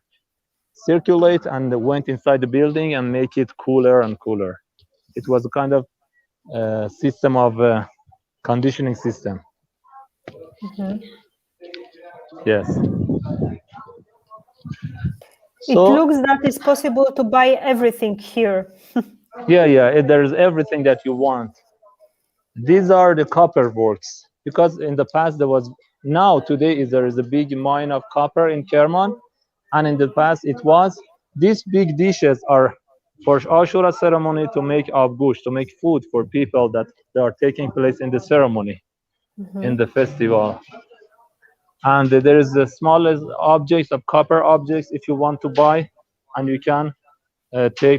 circulate and went inside the building and make it cooler and cooler. It was a kind of system of conditioning system. Yes. It looks that it's possible to buy everything here. Yeah, there's everything that you want. These are the copper works, because in the past there was, today there is a big mine of copper in Kerman, and in the past it was, these big dishes are for Ashura ceremony to make avgush, to make food for people that they are taking place in the ceremony, in the festival. And there is the smallest objects of copper objects if you want to buy, and you can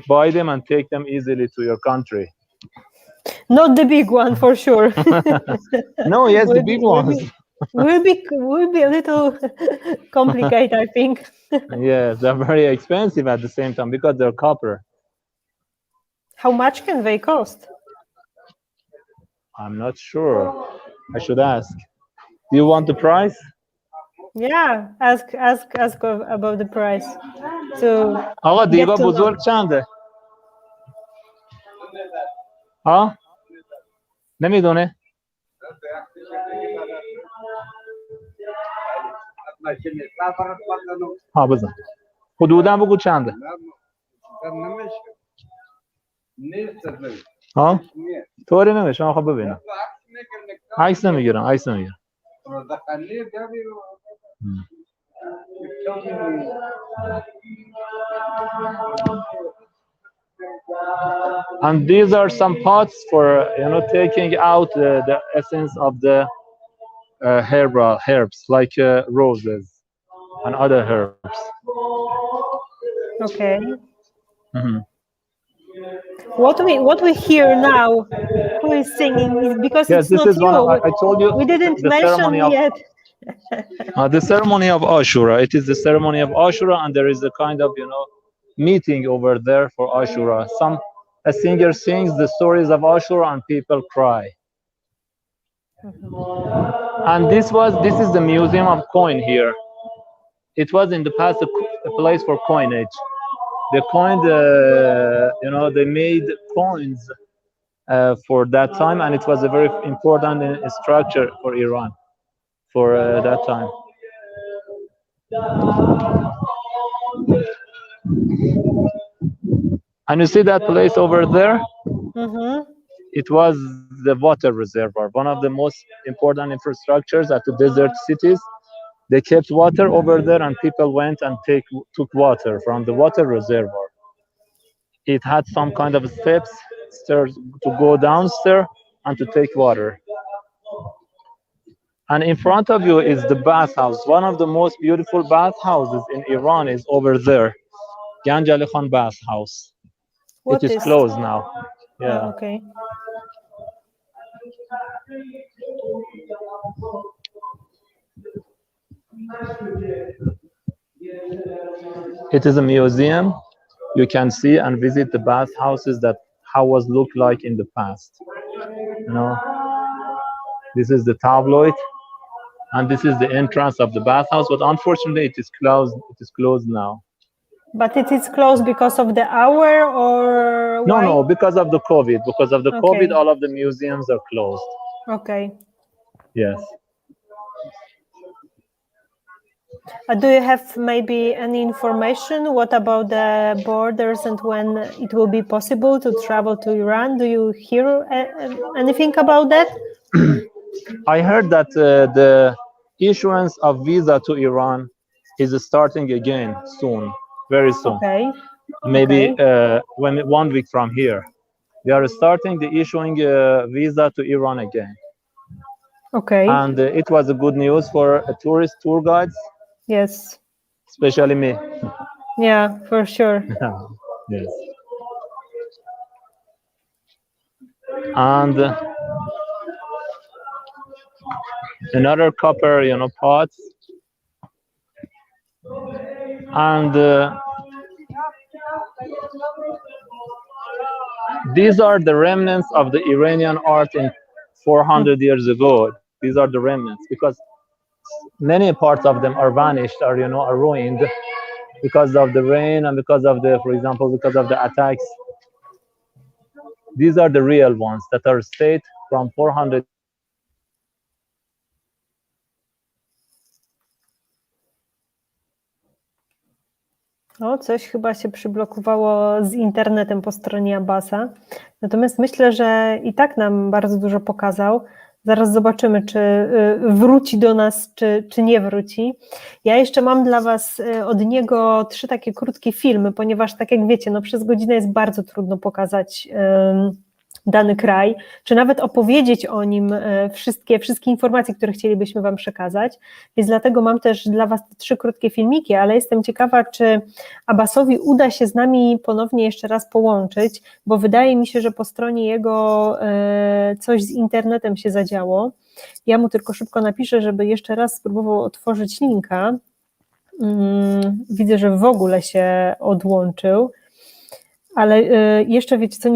buy them and take them easily to your country. Not the big one for sure. No, yes, the big ones. Will be a little complicated, I think. Yes, they're very expensive at the same time because they're copper. How much can they cost? I'm not sure. I should ask. Do you want the price? Yeah, ask about the price. So آقا دیبا بزرگ چنده؟ ها؟ نمیدونه؟ ها بزن. حدودا بگو چنده؟ ها؟ طوری نمیشه، من خواهم ببینم. عکس نمیگیرم. And these are some pots for taking out the essence of the herbs like roses and other herbs. Okay. What we hear now, who is singing? Because yes, it's this not is you. one of, I told you We didn't mention yet. The ceremony of Ashura. It is the ceremony of Ashura, and there is a kind of meeting over there for Ashura. A singer sings the stories of Ashura, and people cry. And this is the museum of coin here. It was in the past a place for coinage. They coined, they made coins for that time, and it was a very important structure for Iran for that time. And you see that place over there? It was the water reservoir, one of the most important infrastructures at the desert cities. They kept water over there, and people went and took water from the water reservoir. It had some kind of stairs to go downstairs and to take water. And in front of you is the bathhouse. One of the most beautiful bathhouses in Iran is over there, Ganj Ali Khan bathhouse. It is closed now. Yeah. Oh, okay. It is a museum. You can see and visit the bathhouses how was looked like in the past. This is the tabloid, and this is the entrance of the bathhouse. But unfortunately, it is closed. It is closed now. But it is closed because of the hour, or why? No, because of the COVID. Because of the COVID, all of the museums are closed. Okay. Yes. Do you have maybe any information? What about the borders and when it will be possible to travel to Iran? Do you hear anything about that? I heard that the issuance of visa to Iran is starting again soon, very soon. Okay. Maybe 1 week from here. They are starting the issuing visa to Iran again. Okay. And it was a good news for tourist tour guides. Yes. Especially me. Yeah, for sure. Yes. And another copper, pots. And these are the remnants of the Iranian art in 400 years ago. These are the remnants, because many parts of them are vanished, or are ruined because of the rain and because of the, for example, because of the attacks. These are the real ones that are stayed from 400. O, coś chyba się przyblokowało z internetem po stronie Abbasa. Natomiast myślę, że i tak nam bardzo dużo pokazał. Zaraz zobaczymy, czy wróci do nas, czy nie wróci. Ja jeszcze mam dla Was od niego 3 takie krótkie filmy, ponieważ tak jak wiecie, przez godzinę jest bardzo trudno pokazać dany kraj, czy nawet opowiedzieć o nim wszystkie informacje, które chcielibyśmy Wam przekazać, więc dlatego mam też dla Was te 3 krótkie filmiki, ale jestem ciekawa, czy Abbasowi uda się z nami ponownie jeszcze raz połączyć, bo wydaje mi się, że po stronie jego coś z internetem się zadziało. Ja mu tylko szybko napiszę, żeby jeszcze raz spróbował otworzyć linka. Widzę, że w ogóle się odłączył. Ale jeszcze wiecie co,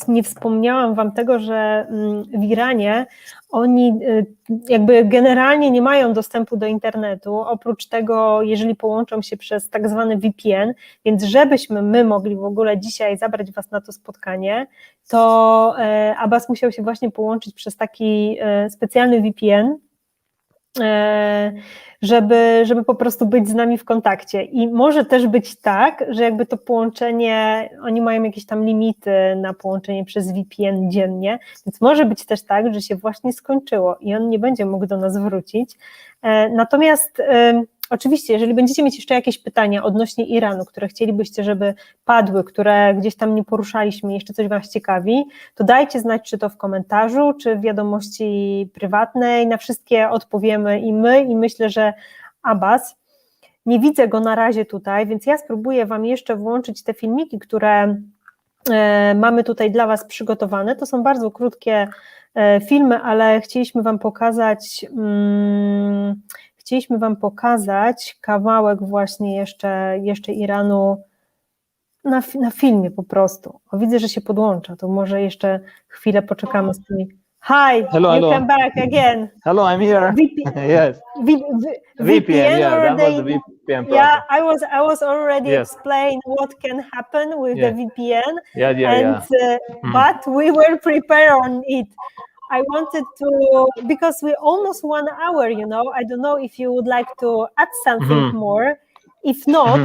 nie wspomniałam Wam tego, że w Iranie oni jakby generalnie nie mają dostępu do internetu, oprócz tego, jeżeli połączą się przez tak zwany VPN, więc żebyśmy my mogli w ogóle dzisiaj zabrać Was na to spotkanie, to Abbas musiał się właśnie połączyć przez taki specjalny VPN, żeby po prostu być z nami w kontakcie. I może też być tak, że jakby to połączenie, oni mają jakieś tam limity na połączenie przez VPN dziennie, więc może być też tak, że się właśnie skończyło i on nie będzie mógł do nas wrócić. Natomiast oczywiście, jeżeli będziecie mieć jeszcze jakieś pytania odnośnie Iranu, które chcielibyście, żeby padły, które gdzieś tam nie poruszaliśmy, jeszcze coś Was ciekawi, to dajcie znać, czy to w komentarzu, czy w wiadomości prywatnej, na wszystkie odpowiemy i my, i myślę, że Abbas. Nie widzę go na razie tutaj, więc ja spróbuję Wam jeszcze włączyć te filmiki, które mamy tutaj dla Was przygotowane. To są bardzo krótkie filmy, ale chcieliśmy Wam pokazać kawałek właśnie jeszcze Iranu na filmie po prostu. O, widzę, że się podłącza, to może jeszcze chwilę poczekamy z tymi. Hi, Hello, you hello. come back again. Hello, I'm here. Yes. VPN, yeah, that was the VPN problem. Yeah, I was already Yes. explain what can happen with the VPN. Yeah. But we were prepared on it. I wanted to, because we almost 1 hour, I don't know if you would like to add something more. If not,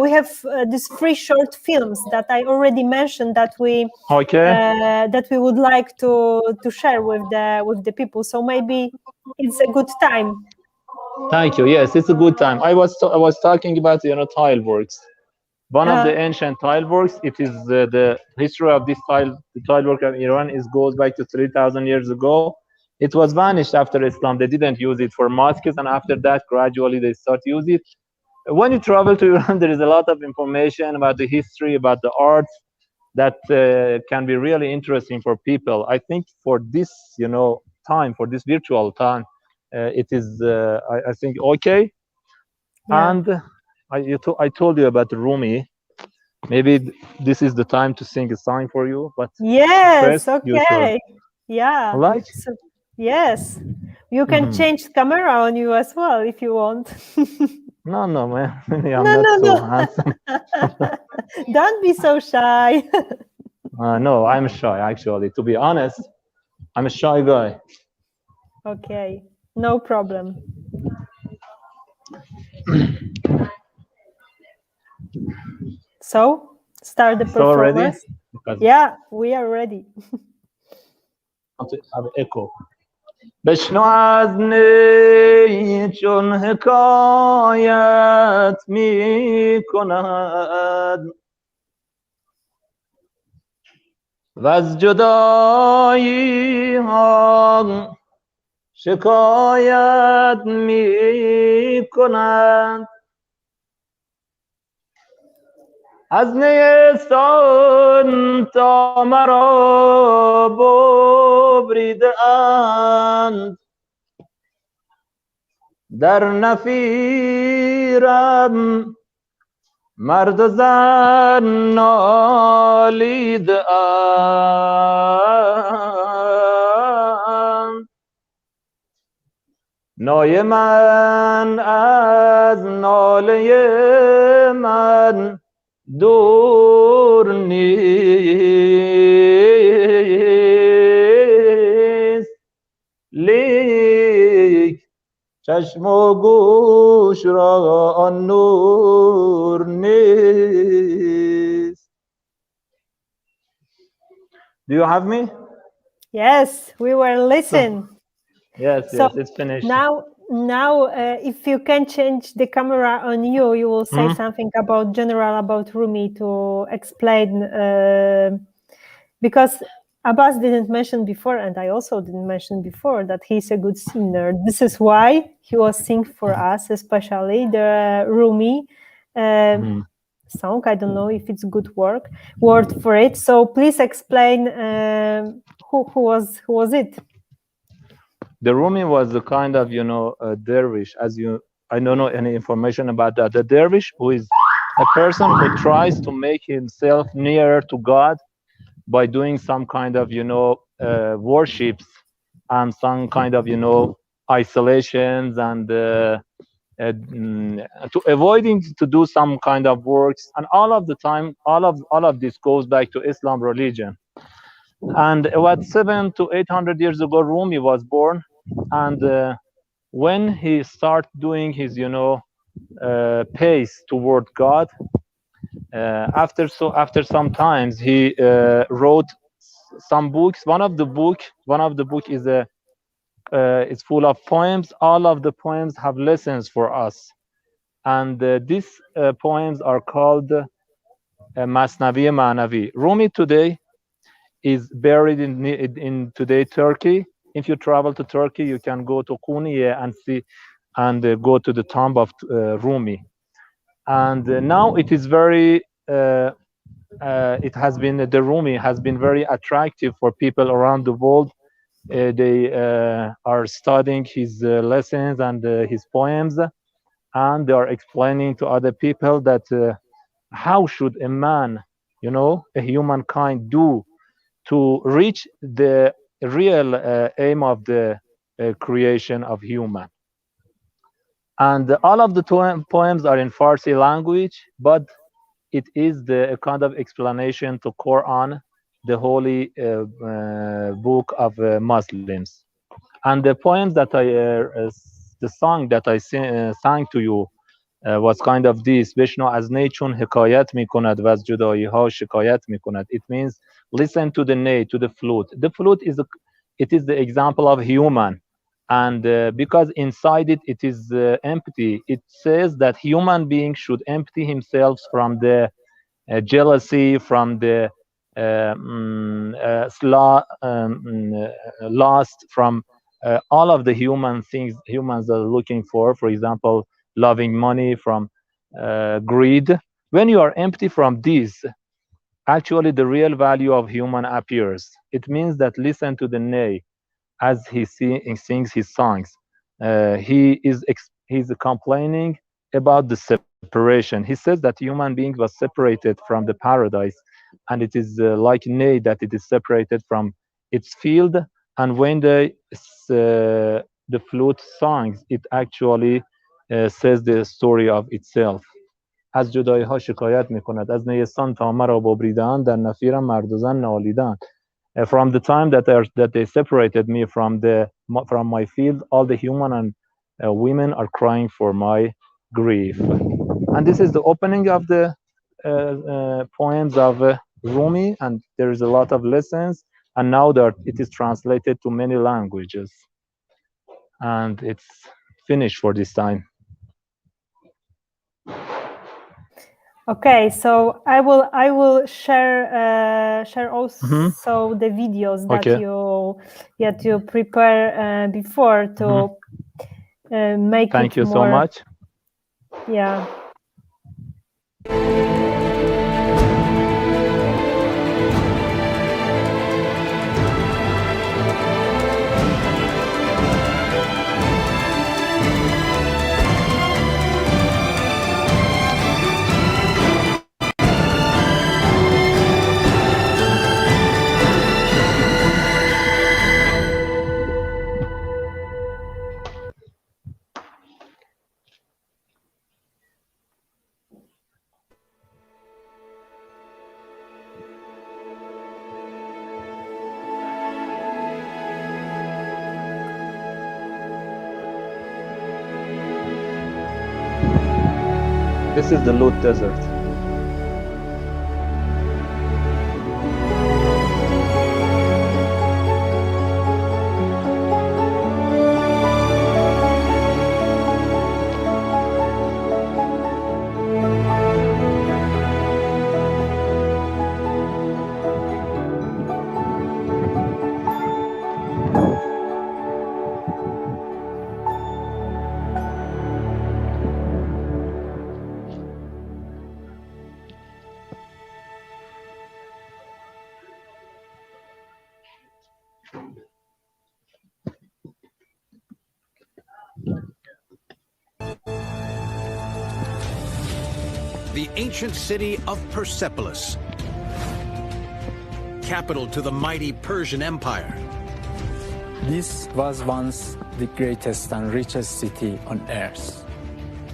we have these 3 short films that I already mentioned that we would like to share with the people. So maybe it's a good time. Thank you. Yes, it's a good time. I was talking about tile works. One of the ancient tile works. It is the history of this the tile work of Iran goes back to 3,000 years ago. It was vanished after Islam. They didn't use it for mosques, and after that, gradually they start to use it. When you travel to Iran, there is a lot of information about the history, about the arts that can be really interesting for people. I think for this, time, for this virtual time, it is, I think, okay. Yeah. And I told you about Rumi. Maybe this is the time to sing a song for you. But yes, okay. Yeah. Like? So, yes. You can change camera on you as well if you want. No, man. I'm not so handsome. Don't be so shy. No, I'm shy, actually. To be honest, I'm a shy guy. Okay, no problem. So, start the performance. Ready? Yeah, we are ready. have echo. بشنو از نی چون حکایت می کند و از جدایی ها شکایت می کند از نیستان تا مرا ببریده اند در نفیرم مرد و زن نالیده اند نای من از ناله من دور نیست لیک چشم و گوش را آن نور نیست. Do you have me? Yes, we were listening. Yes, So yes, it's finished. Now, if you can change the camera on you, you will say something about general about Rumi to explain, because Abbas didn't mention before, and I also didn't mention before, that he's a good singer. This is why he was singing for us, especially the Rumi song. I don't know if it's a good word for it. So please explain who was it. The Rumi was a kind of, a dervish. I don't know any information about that. The dervish, who is a person who tries to make himself nearer to God by doing some kind of, worships and some kind of, isolations and to avoiding to do some kind of works. And all of the time, all of this goes back to Islam religion. And about 700 to 800 years ago, Rumi was born. And when he started doing his, pace toward God, after some times, he wrote some books. One of the book is it's full of poems. All of the poems have lessons for us, and these poems are called Masnavi Ma'navi. Rumi today is buried in today Turkey. If you travel to Turkey, you can go to kuchni and see and go to the tomb of Rumi. And now it is very the Rumi has been very attractive for people around the world. They are studying his lessons and his poems, and they are explaining to other people that how should a man, a humankind, do to reach the real aim of the creation of human. And all of the poems are in Farsi language, but it is a kind of explanation to Quran, the holy book of Muslims. And the poems that the song that I sang to you was kind of this: بشنو از نی چون حکایت میکند و از جدایی ها شکایت میکند. It means listen to the ney, to the flute. The flute is the example of human, and because inside it is empty, it says that human being should empty himself from the jealousy, from the lust, from all of the human things humans are looking for example, loving money, from greed. When you are empty from these, actually the real value of human appears. It means that listen to the ney as he sings his songs. He's complaining about the separation. He says that human being was separated from the paradise, and it is like ney that it is separated from its field. And when the flute songs, it actually says the story of itself. از جدایی ها شکایت میکند، از نیستان تا مرا ببریدند، در نفیرم مرد و زن نالیدند. From the time that they separated me from my field, all the human and women are crying for my grief. And this is the opening of the poems of Rumi, and there is a lot of lessons. And now that it is translated to many languages, and it's finished for this time. Okay, so I will share also the videos that you prepare before to make Thank it you more, so much. Yeah. This is the Lut Desert. The ancient city of Persepolis, capital to the mighty Persian Empire. This was once the greatest and richest city on earth.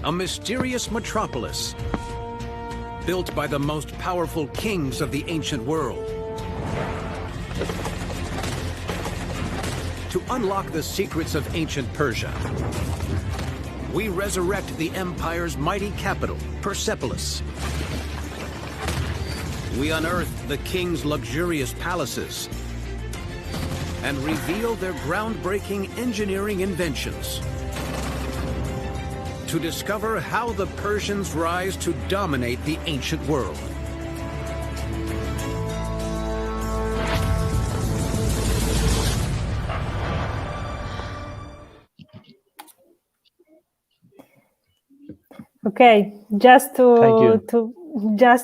A mysterious metropolis, built by the most powerful kings of the ancient world. To unlock the secrets of ancient Persia, we resurrect the empire's mighty capital, Persepolis. We unearth the king's luxurious palaces and reveal their groundbreaking engineering inventions. To discover how the Persians rise to dominate the ancient world. Okay, just Thank you.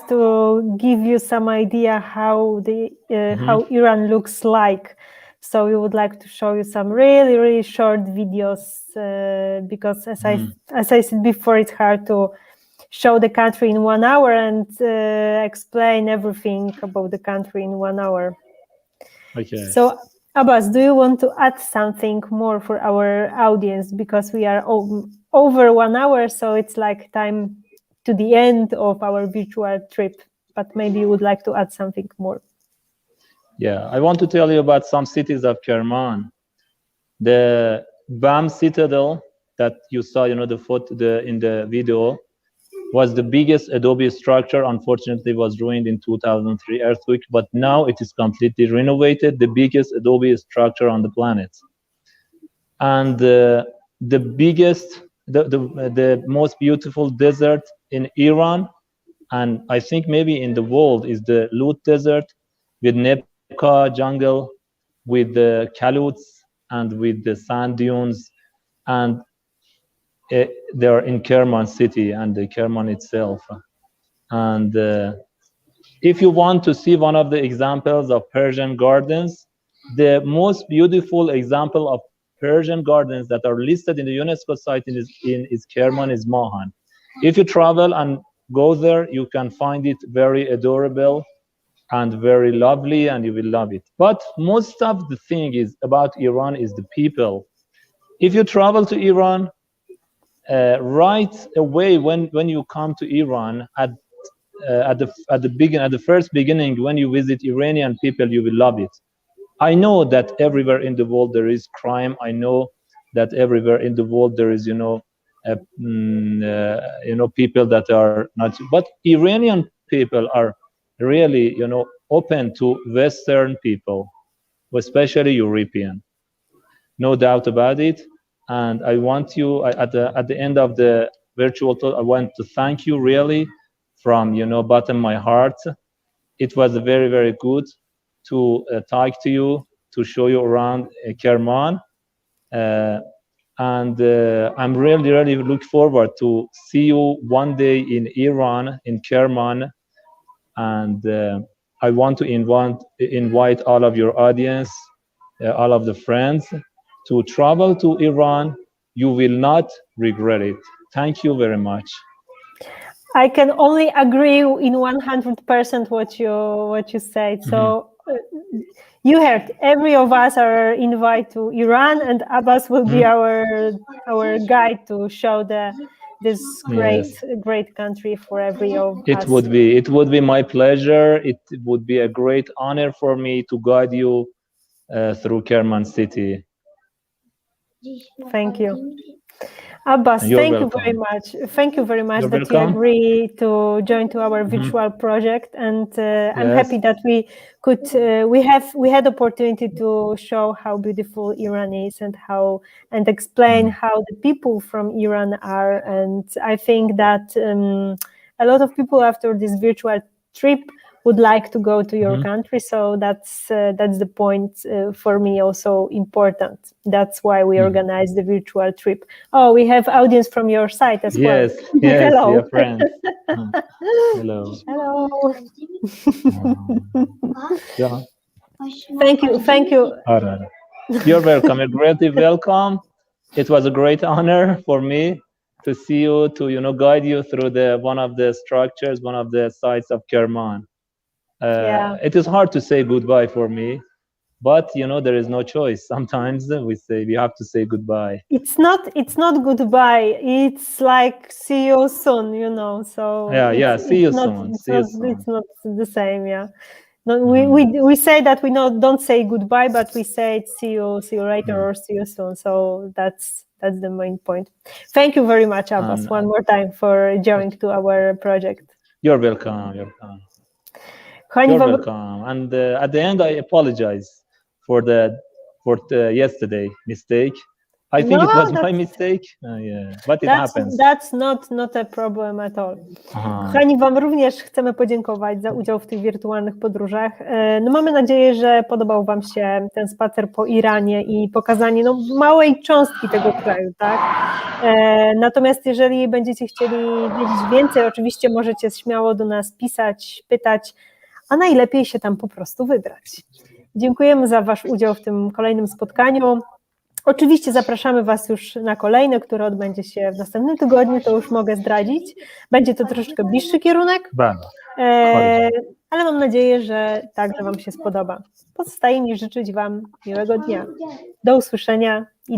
to give you some idea how the how Iran looks like. So we would like to show you some really short videos because as I said before, it's hard to show the country in 1 hour and explain everything about the country in 1 hour. Okay. So Abbas, do you want to add something more for our audience, because we are over 1 hour, so it's like time to the end of our virtual trip, but maybe you would like to add something more. Yeah, I want to tell you about some cities of Kerman. The BAM Citadel that you saw, you know, the photo in the video, was the biggest adobe structure. Unfortunately, it was ruined in 2003 earthquake, but now it is completely renovated, the biggest adobe structure on the planet. And the biggest, the most beautiful desert in Iran, and I think maybe in the world, is the Lut Desert, with Nebka jungle, with the Kaluts, and with the sand dunes, and they are in Kerman city and the Kerman itself. And if you want to see one of the examples of Persian gardens, the most beautiful example of Persian gardens that are listed in the UNESCO site is Kerman, is Mahan. If you travel and go there, you can find it very adorable and very lovely, and you will love it. But most of the thing is about Iran is the people. If you travel to Iran, right away when you come to Iran, at the first beginning, when you visit Iranian people, you will love it. I know that everywhere in the world there is crime. I know that everywhere in the world there is, people that are not. But Iranian people are really, open to Western people, especially European. No doubt about it. And I want you, at the end of the virtual talk, I want to thank you really from, bottom of my heart. It was very, very good to talk to you, to show you around Kerman. And I'm really, really look forward to see you one day in Iran, in Kerman. And I want to invite all of your audience, all of the friends, to travel to Iran. You will not regret it. Thank you very much. I can only agree in 100% what you said. So you heard, every of us are invited to Iran, and Abbas will be our guide to show this great country for every of us. It would be my pleasure. It would be a great honor for me to guide you through Kerman city. Thank you. Abbas, You're thank you welcome. very much. Thank you very much You're that you welcome. agree to join to our virtual project, and I'm Yes. happy that we could we had opportunity to show how beautiful Iran is and explain how the people from Iran are, and I think that a lot of people after this virtual trip would like to go to your country, so that's the point for me also important. That's why we organize the virtual trip. Oh, we have audience from your site as well. Yes, yes, Hello. we are friends. Hello. Hello. Yeah. Thank you. You're welcome. You're greatly welcome. It was a great honor for me to see you, to guide you through one of the structures, one of the sites of Kerman. It is hard to say goodbye for me, but there is no choice. Sometimes we have to say goodbye. It's not goodbye. It's like see you soon, So See you soon. It's not the same. Yeah. No, we say that we don't say goodbye, but we say see you later or see you soon. So that's the main point. Thank you very much, Abbas, one more time for joining to our project. You're welcome. You're welcome. And at the end, I apologize for the yesterday mistake. I think it was my mistake. But it happens. That's not a problem at all. Kochani, Wam również chcemy podziękować za udział w tych wirtualnych podróżach. Mamy nadzieję, że podobał Wam się ten spacer po Iranie i pokazanie małej cząstki tego kraju, tak? Natomiast jeżeli będziecie chcieli wiedzieć więcej, oczywiście możecie śmiało do nas pisać, pytać, a najlepiej się tam po prostu wybrać. Dziękujemy za Wasz udział w tym kolejnym spotkaniu. Oczywiście zapraszamy Was już na kolejne, które odbędzie się w następnym tygodniu, to już mogę zdradzić. Będzie to troszeczkę bliższy kierunek, ale mam nadzieję, że także Wam się spodoba. Pozostaje mi życzyć Wam miłego dnia. Do usłyszenia.